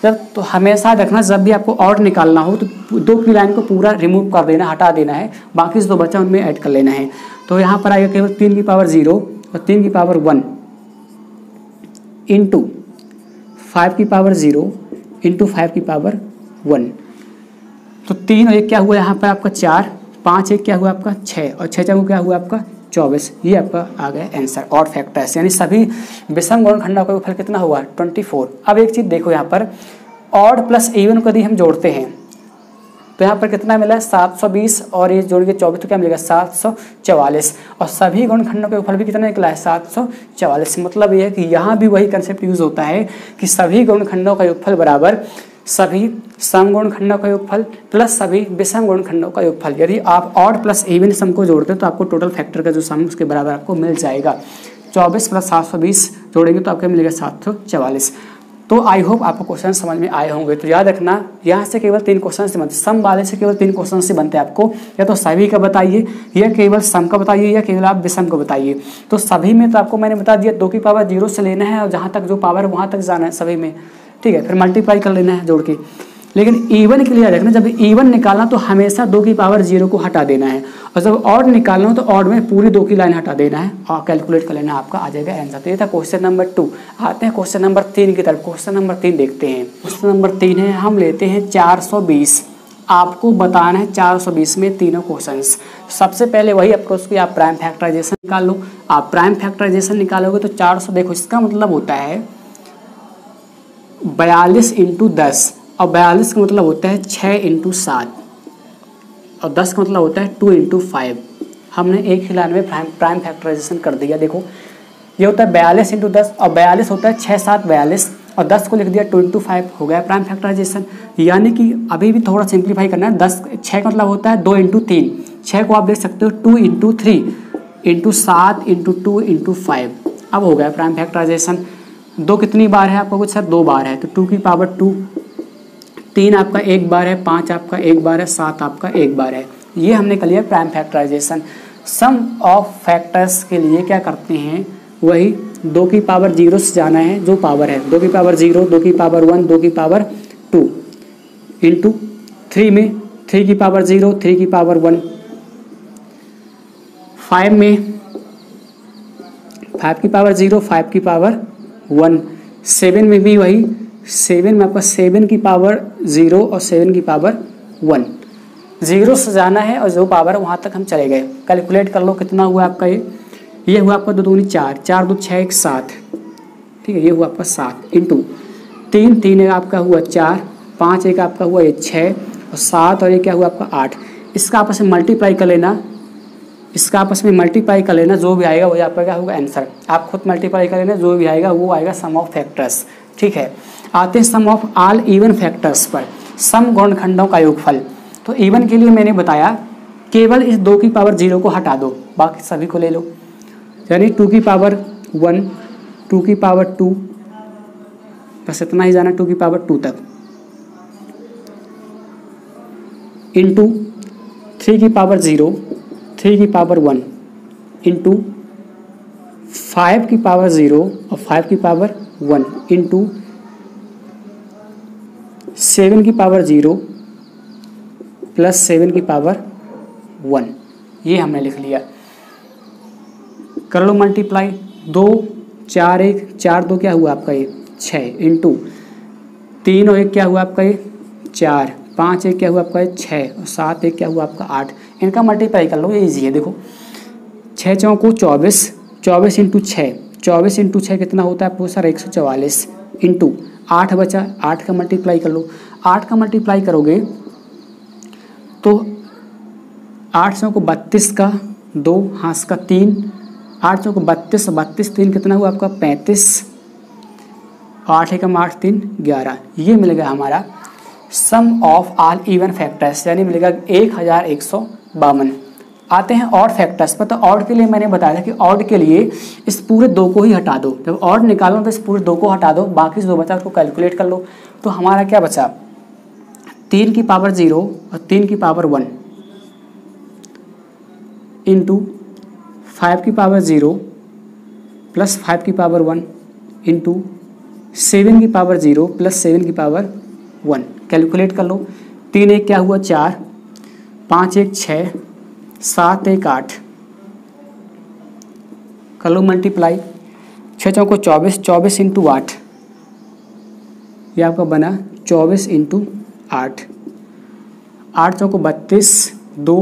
जब तो हमेशा रखना, जब भी आपको ऑड निकालना हो तो 2 की लाइन को पूरा रिमूव कर देना, हटा देना है, बाकी जो बचा उनमें ऐड कर लेना है। तो यहाँ पर आएगा केवल 3 की पावर 0 और 3 की पावर 1 इंटू 5 की पावर 0 इंटू 5 की पावर 1। तो 3 और 1 क्या हुआ यहाँ पर आपका 4, 5 1 क्या हुआ आपका 6 और 6 4 क्या हुआ आपका 24। ये आपका आ गया आंसर, ऑड फैक्टर्स, यानी सभी विषम गुणनखंडों का योगफल कितना हुआ, 24। अब एक चीज़ देखो, यहाँ पर ऑड प्लस इवन को यदि हम जोड़ते हैं तो यहाँ पर कितना मिला, 720 और ये जोड़ के 24 तो क्या मिलेगा, 744। और सभी गुणनखंडों का योगफल भी कितना निकला है, 744। मतलब ये है कि यहाँ भी वही कंसेप्ट यूज होता है कि सभी गुणनखंडों का योगफल बराबर सभी सम गुणनखंडों का योगफल प्लस सभी विषम गुणनखंडों का योगफल। यदि आप ऑड प्लस इवन सम को जोड़ते हैं तो आपको टोटल फैक्टर का जो सम उसके बराबर आपको मिल जाएगा। 24 प्लस 720 जोड़ेंगे तो आपको मिलेगा 744। तो आई होप आपको क्वेश्चन समझ में आए होंगे। तो याद रखना, यहाँ से केवल 3 क्वेश्चन से बनते, सम वाले से केवल 3 क्वेश्चन से बनते हैं आपको। या तो सभी का बताइए, या केवल सम का बताइए, या केवल आप विषम को बताइए। तो सभी में तो आपको मैंने बता दिया 2 की पावर 0 से लेना है और जहाँ तक जो पावर वहाँ तक जाना है सभी में, ठीक है। फिर मल्टीप्लाई कर लेना है जोड़ के। लेकिन इवन के लिए देखना, जब इवन निकालना तो हमेशा 2 की पावर 0 को हटा देना है, और जब ऑड निकालना हो तो ऑड में पूरी 2 की लाइन हटा देना है और कैलकुलेट कर लेना, आपका आ जाएगा आंसर। तो ये था क्वेश्चन नंबर 2। आते हैं क्वेश्चन नंबर 3 की तरफ। क्वेश्चन नंबर 3 देखते हैं। क्वेश्चन नंबर 3 है, हम लेते हैं 420। आपको बताना है 420 में तीनों क्वेश्चंस। सबसे पहले वही अप्रोच की आप प्राइम फैक्टराइजेशन निकाल लो। आप प्राइम फैक्टराइजेशन निकालोगे तो 400, देखो इसका मतलब होता है 42 इंटू 10, और 42 का मतलब होता है 6 इंटू 7, और 10 का मतलब होता है 2 इंटू 5। हमने एक ही लाइन में प्राइम फैक्टराइजेशन कर दिया। देखो ये होता है 42 इंटू 10, और 42 होता है 6 7 42, और 10 को लिख दिया 2 इंटू 5, हो गया प्राइम फैक्टराइजेशन। यानी कि अभी भी थोड़ा सिंप्लीफाई करना है। 6 का मतलब होता है 2 इंटू 3, 6 को आप देख सकते हो 2 इंटू 3 इंटू 7 इंटू 2 इंटू 5। अब हो गया प्राइम फैक्टराइजेशन। 2 कितनी बार है आपका, कुछ सर 2 बार है, तो 2 की पावर 2, 3 आपका 1 बार है, 5 आपका 1 बार है, 7 आपका 1 बार है। ये हमने कर लिया prime factorization. Sum of factors के लिए क्या करते हैं, वही 2 की पावर 0 से जाना है जो पावर है, 2 की पावर 0, 2 की पावर 1, 2 की पावर 2 इंटू 3 में 3 की पावर 0, 3 की पावर 1, 5 में 5 की पावर 0, 5 की पावर 1, 7 में भी वही, 7 में आपका 7 की पावर 0 और 7 की पावर 1। जीरो से जाना है और जो पावर है वहाँ तक हम चले गए। कैलकुलेट कर लो कितना हुआ आपका ये हुआ आपका 2 दूनी 4, 4 2 6 1 7, ठीक है, ये हुआ आपका 7 इंटू 3 3 एक आपका हुआ 4, 5 एक आपका हुआ ये 6 और 7 और ये क्या हुआ आपका 8। इसका आपस में मल्टीप्लाई कर लेना, इसका आपस में मल्टीप्लाई कर लेना, जो भी आएगा वही आपका क्या होगा आंसर। आप खुद मल्टीप्लाई कर लेना, जो भी आएगा वो आएगा सम ऑफ फैक्टर्स। ठीक है, आते हैं सम ऑफ ऑल इवन फैक्टर्स पर। सम गुणनखंडों का योगफल। तो इवन के लिए मैंने बताया केवल इस 2 की पावर 0 को हटा दो, बाकी सभी को ले लो। यानी 2 की पावर 1, 2 की पावर 2, बस इतना ही जाना 2 की पावर 2 तक, इंटू 3 की पावर 0, 3 की पावर 1, इंटू 5 की पावर 0 और 5 की पावर 1, इंटू 7 की पावर 0 प्लस 7 की पावर 1। ये हमने लिख लिया। कर लो मल्टीप्लाई, 2 4 1 4 2 क्या हुआ आपका ये 6, इंटू 3 और 1 क्या हुआ आपका ये 4, 5 1 क्या हुआ आपका ये 6 और 7 1 क्या हुआ आपका 8। इनका मल्टीप्लाई कर लो, ये इजी है। देखो 6 चौको 24, 24 इंटू 6, 24 इंटू 6 कितना होता है आपको सर 144, इंटू 8 बचा, 8 का मल्टीप्लाई कर लो। 8 का मल्टीप्लाई करोगे तो 8 चौको 32 का 2, हाथ का 3, 8 चौको 32, 32 3 कितना हुआ आपका 35, 8 एकम 8 3 11। ये मिलेगा हमारा सम ऑफ ऑल इवन फैक्टर्स, यानी मिलेगा 1152। आते हैं ऑड फैक्टर्स पर। तो ऑड के लिए मैंने बताया था कि ऑड के लिए इस पूरे 2 को ही हटा दो। जब ऑड निकालो तो इस पूरे 2 को हटा दो, बाकी जो बचा उसको कैलकुलेट कर लो। तो हमारा क्या बचा 3 की पावर 0 और 3 की पावर 1, इंटू 5 की पावर 0 प्लस 5 की पावर 1, इंटू 7 की पावर 0 प्लस 7 की पावर 1। कैलकुलेट कर लो। 3 1 क्या हुआ 4, 5 1 6, 7 1 8। कर लो मल्टीप्लाई, 6 चौको 24, 24 इंटू 8, ये आपका बना 24 इंटू 8, 8 चौको 32, 2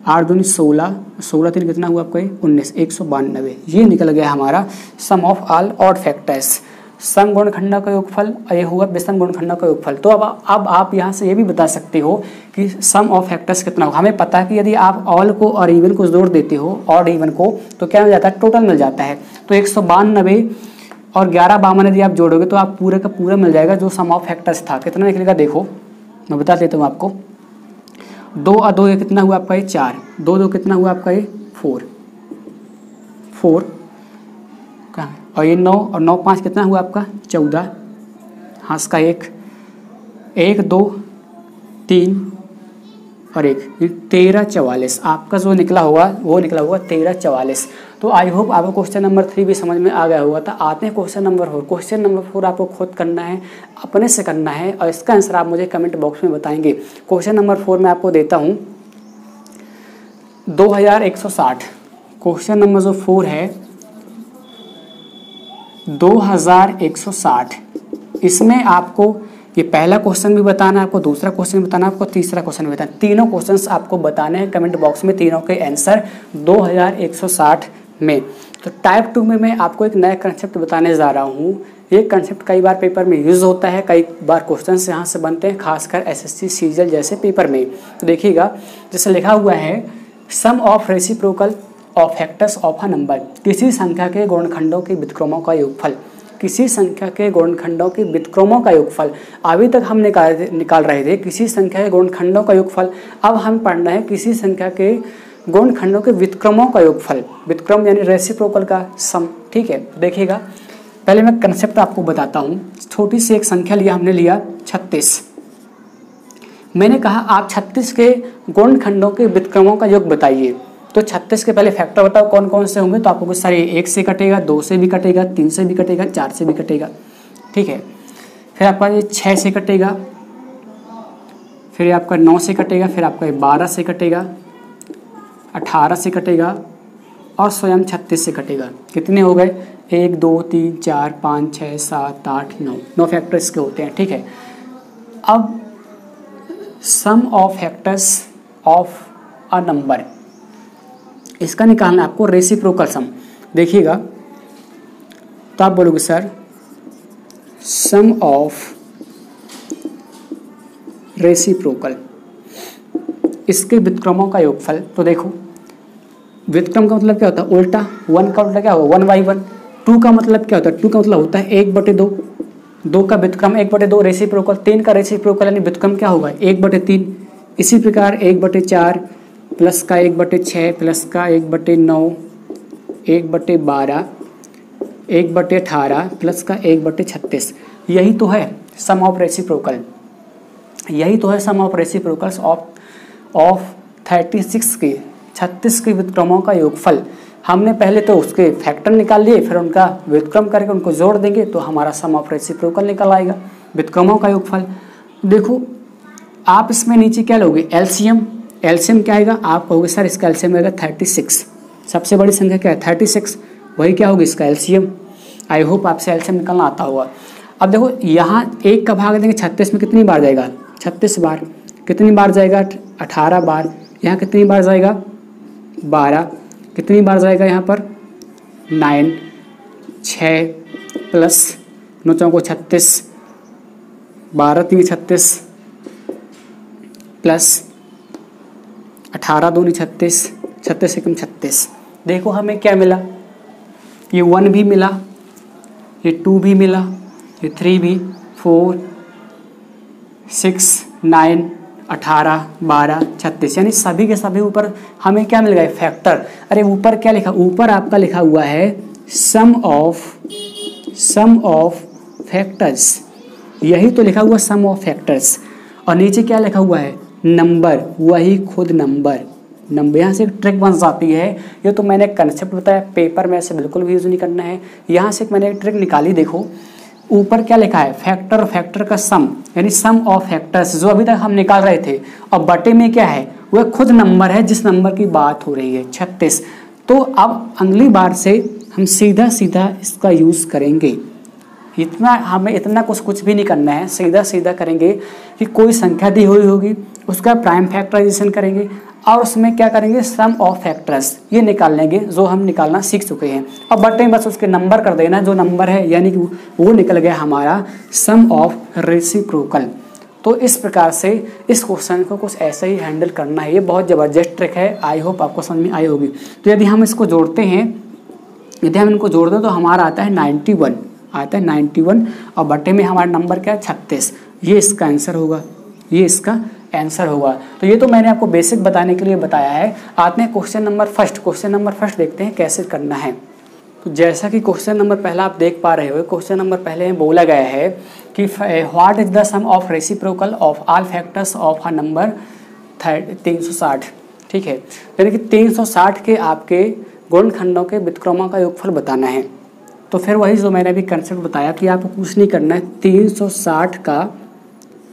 8 दूनी 16, 16 3 कितना हुआ आपका 19, 192। ये निकल गया हमारा सम ऑफ ऑल ऑड फैक्टर्स। सम गुणनखंडों का योगफल और ये हुआ विषम गुणनखंडों का योगफल। तो अब आप यहाँ से ये भी बता सकते हो कि सम ऑफ फैक्टर्स कितना होगा। हमें पता है कि यदि आप ऑल को और इवन को जोड़ देते हो, ऑड इवन को, तो क्या मिल जाता है टोटल मिल जाता है। तो 192 और 1152 यदि आप जोड़ोगे तो आप पूरे का पूरा मिल जाएगा जो सम ऑफ फैक्टर्स था। कितना निकलेगा देखो मैं बता देता हूँ आपको। 2 और 2 ये कितना हुआ आपका ये 4, 2 2 कितना हुआ आपका ये 4 कहाँ, और ये 9 और 9 5 कितना हुआ आपका 14, हाथ का 1 1 2 3 और 1 13 44। आपका जो निकला होगा वो निकला होगा 13 44। तो आई होप आपको क्वेश्चन नंबर 3 भी समझ में आ गया होगा। था आते हैं क्वेश्चन नंबर 4। क्वेश्चन नंबर 4 आपको खुद करना है, अपने से करना है और इसका आंसर आप मुझे कमेंट बॉक्स में बताएंगे। क्वेश्चन नंबर 4 मैं आपको देता हूँ 2160। क्वेश्चन नंबर जो 4 है 2160। इसमें आपको ये पहला क्वेश्चन भी बताना है, आपको दूसरा क्वेश्चन भी बताना है, आपको तीसरा क्वेश्चन भी बताना है। तीनों क्वेश्चंस आपको बताने हैं कमेंट बॉक्स में, तीनों के आंसर 2160 में। तो टाइप 2 में मैं आपको एक नया कंसेप्ट बताने जा रहा हूँ। ये कंसेप्ट कई बार पेपर में यूज़ होता है, कई बार क्वेश्चंस यहाँ से बनते हैं, खासकर एसएससी सीजीएल जैसे पेपर में। तो देखिएगा जैसे लिखा हुआ है sum of reciprocal of factors of a number. किसी संख्या के गुणनखंडों के व्युत्क्रमों का योगफल। किसी संख्या के गुणनखंडों के व्युत्क्रमों का योगफल। अभी तक हम निकाल रहे थे किसी संख्या के गुणनखंडों का योगफल। अब हम पढ़ना है किसी संख्या के गुणनखंडों के व्युत्क्रमों का योगफल। व्युत्क्रम यानी रेसिप्रोकल का सम। ठीक है, देखिएगा पहले मैं कंसेप्ट आपको बताता हूँ। छोटी सी एक संख्या लिया हमने, लिया 36। मैंने कहा आप 36 के गुणनखंडों के व्युत्क्रमों का योग बताइए। तो 36 के पहले फैक्टर बताओ कौन कौन से होंगे। तो आपको कुछ सारे 1 से कटेगा, 2 से भी कटेगा, 3 से भी कटेगा, 4 से भी कटेगा। ठीक है, फिर आपका ये 6 से कटेगा, फिर आपका 9 से कटेगा, फिर आपका 12 से कटेगा, 18 से कटेगा और स्वयं 36 से कटेगा। कितने हो गए 1 2 3 4 5 6 7 8 9 9 फैक्टर इसके होते हैं। ठीक है, अब sum of factors of a number, इसका निकालना है आपको रेसिप्रोकल सम। देखिएगा तो आप बोलोगे सर सम ऑफ रेसिप्रोकल, इसके व्युत्क्रमों का योगफल। तो देखो व्युत्क्रम का मतलब क्या होता है, उल्टा। 1 का उल्टा क्या होगा 1/1। 2 का मतलब क्या होता है, 2 का मतलब होता है 1/2। 2 का व्युत्क्रम 1/2 रेसिप्रोकल। 3 का रेसिप्रोकल यानी व्युत्क्रम क्या होगा 1/3। इसी प्रकार 1/4 प्लस का 1/6 प्लस का 1/9 1/12 1/18 प्लस का 1/36। यही तो है सम ऑफ रेसिप्रोकल, यही तो है सम ऑफ रेसिप्रोकल्स ऑफ 36 के व्युत्क्रमों का योगफल। हमने पहले तो उसके फैक्टर निकाल लिए, फिर उनका व्युत्क्रम करके उनको जोड़ देंगे तो हमारा सम ऑफ रेसिप्रोकल निकल आएगा, व्युत्क्रमों का योगफल। देखो आप इसमें नीचे क्या लोगे एलसीएम, एलसीएम क्या आएगा, आप कहोगे सर इसका एलसीएम आएगा 36। सबसे बड़ी संख्या क्या है 36, वही क्या होगी इसका एलसीएम। आई होप आपसे एलसीएम निकालना आता होगा। अब देखो यहाँ 1 का भाग देंगे 36 में कितनी बार जाएगा 36 बार, कितनी बार जाएगा 18 बार, यहाँ कितनी बार जाएगा 12, कितनी बार जाएगा यहाँ पर 9, 6 प्लस 9 चौको 36, 12 3 36 प्लस 18 2 36, 36 एकम 36। देखो हमें क्या मिला, ये 1 भी मिला, ये 2 भी मिला, ये 3 भी, 4 6 9 18 12 36, यानी सभी के सभी ऊपर हमें क्या मिल गया फैक्टर। अरे ऊपर क्या लिखा, ऊपर आपका लिखा हुआ है सम ऑफ फैक्टर्स, यही तो लिखा हुआ सम ऑफ फैक्टर्स। और नीचे क्या लिखा हुआ है नंबर, वही खुद नंबर। यहाँ से एक ट्रिक बन जाती है, ये तो मैंने कंसेप्ट बताया, पेपर में ऐसे बिल्कुल भी यूज नहीं करना है। यहाँ से मैंने एक ट्रिक निकाली, देखो ऊपर क्या लिखा है फैक्टर, फैक्टर का सम यानी सम ऑफ फैक्टर्स जो अभी तक हम निकाल रहे थे, और बटे में क्या है वह खुद नंबर है जिस नंबर की बात हो रही है 36। तो अब अगली बार से हम सीधा सीधा इसका यूज़ करेंगे, इतना हमें इतना कुछ भी नहीं करना है, सीधा सीधा करेंगे कि कोई संख्या दी हुई होगी उसका प्राइम फैक्टराइजेशन करेंगे और उसमें क्या करेंगे सम ऑफ फैक्टर्स ये निकाल लेंगे जो हम निकालना सीख चुके हैं। अब बटे में बस उसके नंबर कर देना जो नंबर है, यानी कि वो निकल गया हमारा सम ऑफ रेसिप्रोकल। तो इस प्रकार से इस क्वेश्चन को कुछ ऐसे ही हैंडल करना है, ये बहुत ज़बरदस्त ट्रिक है, आई होप आपको समझ में आई होगी। तो यदि हम इसको जोड़ते हैं, यदि हम इनको जोड़ दें तो हमारा आता है 91, आता है 91 और बटे में हमारा नंबर क्या है 36। ये इसका आंसर होगा, ये इसका आंसर होगा। तो ये तो मैंने आपको बेसिक बताने के लिए बताया है। आते हैं question number first, question number first देखते हैं कैसे करना है। तो जैसा कि क्वेश्चन नंबर पहला आप देख पा रहे हो, क्वेश्चन नंबर पहले में बोला गया है कि what is the sum of reciprocal of all factors of a number 360। ठीक है, यानी कि 360 के आपके गुणनखंडों के व्युत्क्रमों का योगफल बताना है। तो फिर वही जो मैंने अभी कंसेप्ट बताया कि आपको कुछ नहीं करना है, 360 का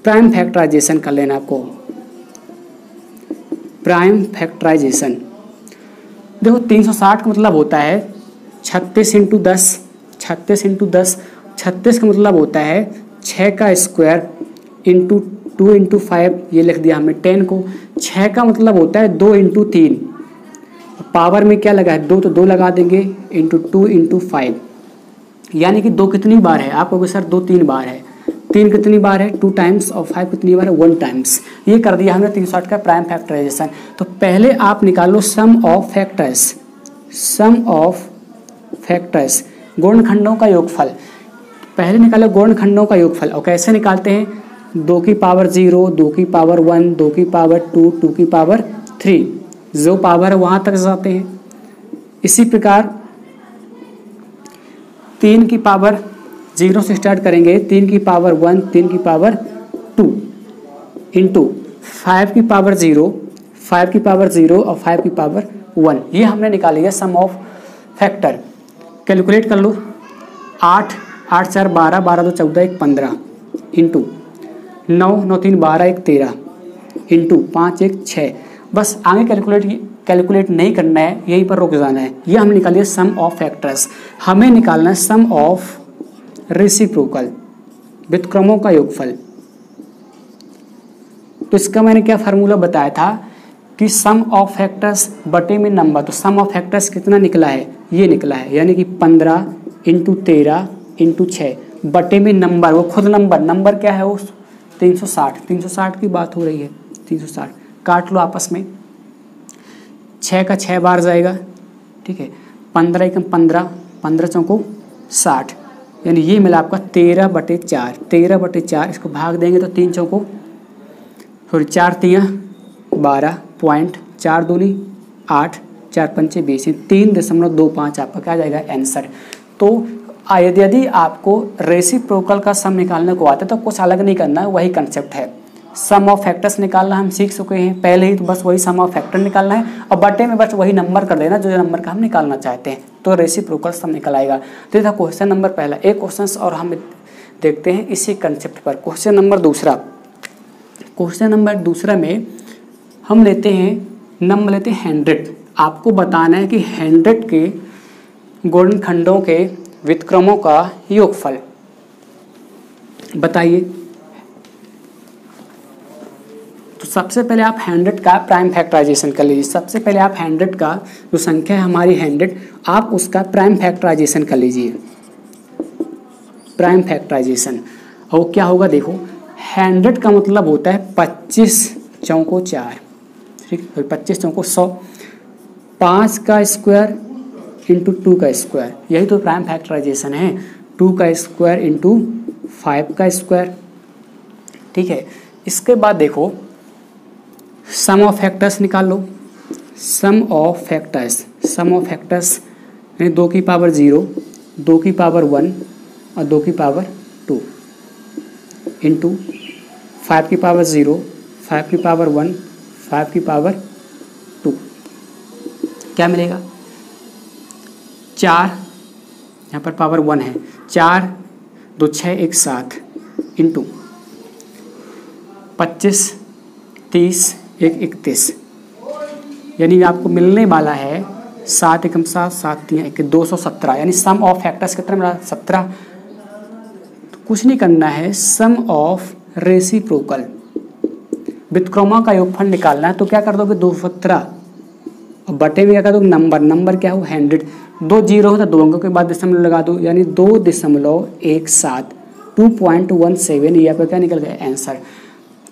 प्राइम फैक्टराइजेशन कर लेना आपको, प्राइम फैक्टराइजेशन। देखो 360 का मतलब होता है 36 × 10, 36 × 10, 36 का मतलब होता है 6 का स्क्वायर इंटू 2 × 5, ये लिख दिया हमने 10 को। 6 का मतलब होता है 2 × 3, पावर में क्या लगा है 2 तो 2 लगा देंगे इंटू 2 × 5, यानी कि 2 कितनी बार है, आप कहोगे सर 2 3 बार है, 3 कितनी बार है 2 टाइम्स और 5 कितनी बार है 1 टाइम्स। ये कर दिया हमने 360 का प्राइम फैक्टराइजेशन। तो पहले आप निकालो sum of factors, sum of factors गुणनखंडों का योगफल। पहले निकालो गुणनखंडों का योगफल, और कैसे निकालते हैं 2 की पावर 0, 2 की पावर 1, 2 की पावर 2, 2 की पावर 3, जो पावर है वहाँ तक जाते हैं। इसी प्रकार 3 की पावर 0 से स्टार्ट करेंगे, 3 की पावर 1, 3 की पावर 2 इंटू 5 की पावर 0, 5 की पावर 0 और 5 की पावर 1। ये हमने निकाली है सम ऑफ फैक्टर। कैलकुलेट कर लो, 8 8 4 12, 12 2 14, 1 15 इंटू 9 9 3 12, 1 13 इंटू 5 1 6। बस आगे कैलकुलेट नहीं करना है, यहीं पर रुक जाना है। ये हम निकालिए सम ऑफ फैक्टर्स। हमें निकालना है सम ऑफ रेसिप्रोकल, व्युत्क्रमों का योगफल। तो इसका मैंने क्या फार्मूला बताया था कि सम ऑफ फैक्टर्स बटे में नंबर, तो सम ऑफ फैक्टर्स कितना निकला है, ये निकला है, यानी कि 15 इंटू 13 इंटू 6 बटे में नंबर, वो खुद नंबर क्या है वो 360 की बात हो रही है, 360 काट लो आपस में, 6 का 6 बार जाएगा, ठीक है, 15 एकम 15, 15 चौको 60, यानी ये मिला आपका 13/4, 13/4 इसको भाग देंगे तो 3 चौको सॉरी 4 तियाँ 12 पॉइंट 4 दूनी 8 4 पंचे 20, 3.25 आपका क्या आ जाएगा आंसर। तो यदि आपको रेसिप्रोकल का सम निकालने को आता है तो कुछ अलग नहीं करना है, वही कंसेप्ट है। सम ऑफ फैक्टर्स निकालना हम सीख चुके हैं पहले ही, तो बस वही सम ऑफ फैक्टर निकालना है और बटे में बस वही नंबर कर देना जो नंबर का हम निकालना चाहते हैं, तो रेसिप्रोकल सम निकल आएगा। तो ये था क्वेश्चन नंबर पहला। एक क्वेश्चन और हम देखते हैं इसी कंसेप्ट पर। क्वेश्चन नंबर दूसरा में हम लेते हैं 100। आपको बताना है कि 100 के गुणनखंडों के व्युत्क्रमों का योगफल बताइए। तो सबसे पहले आप 100 का प्राइम फैक्टराइजेशन कर लीजिए। सबसे पहले आप 100 का जो संख्या है हमारी 100, आप उसका प्राइम फैक्टराइजेशन कर लीजिए, प्राइम फैक्टराइजेशन। और क्या होगा देखो, 100 का मतलब होता है 25 चौको 4, ठीक, 25 चौको 100, 5 का स्क्वायर इंटू 2 का स्क्वायर, यही तो प्राइम फैक्टराइजेशन है, 2 का स्क्वायर इंटू 5 का स्क्वायर, ठीक है। इसके बाद देखो सम ऑफ फैक्टर्स निकाल लो। सम ऑफ फैक्टर्स यानी 2 की पावर 0, 2 की पावर 1 और 2 की पावर 2 इंटू 5 की पावर 0, 5 की पावर 1, 5 की पावर 2, क्या मिलेगा 4, यहाँ पर पावर 1 है, 4 2 6 1 7 इंटू 25 30 1 31, यानी आपको मिलने वाला है 7 एकम 7 7 3 1 217, यानी सम ऑफ फैक्टर्स कितना मिला 17। तो कुछ नहीं करना है, सम ऑफ रेसिप्रोकल व्युत्क्रमों का योगफल निकालना है। तो क्या कर दोगे 217 और बटे में क्या कर दोगे नंबर क्या हो 100, 2 जीरो हो तो 2 अंकों के बाद दशमलव लगा दो, यानी 2.17, 2.17, ये आपका क्या निकल गया आंसर।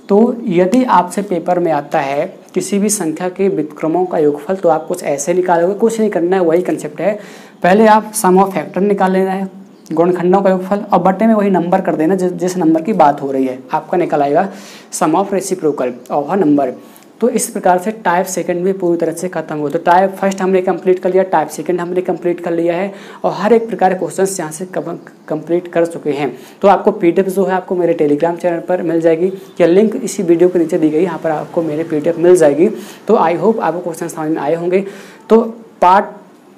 तो यदि आपसे पेपर में आता है किसी भी संख्या के व्युत्क्रमों का योगफल, तो आप कुछ ऐसे निकालोगे, कुछ नहीं करना है, वही कंसेप्ट है। पहले आप सम ऑफ फैक्टर निकाल लेना है, गुणनखंडों का योगफल, और बटे में वही नंबर कर देना जिस नंबर की बात हो रही है, आपका निकल आएगा sum of reciprocal of a number. तो इस प्रकार से टाइप सेकंड भी पूरी तरह से खत्म हो। तो टाइप फर्स्ट हमने कंप्लीट कर लिया, टाइप सेकंड हमने कंप्लीट कर लिया है, और हर एक प्रकार के क्वेश्चंस यहाँ से कंप्लीट कर चुके हैं। तो आपको पीडीएफ जो है आपको मेरे टेलीग्राम चैनल पर मिल जाएगी, या लिंक इसी वीडियो के नीचे दी गई, यहाँ पर आपको मेरे पीडीएफ मिल जाएगी। तो आई होप आपको क्वेश्चन समझ में आए होंगे। तो पार्ट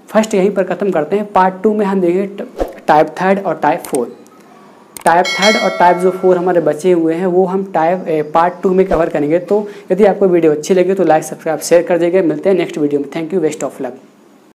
फर्स्ट यहीं पर खत्म करते हैं। पार्ट 2 में हम देखेंगे टाइप थर्ड और टाइप 4। टाइप थर्ड और टाइप जो 4 हमारे बचे हुए हैं वो हम पार्ट 2 में कवर करेंगे। तो यदि आपको वीडियो अच्छी लगी तो लाइक सब्सक्राइब शेयर कर दीजिएगा। मिलते हैं नेक्स्ट वीडियो में। Thank you, best of luck.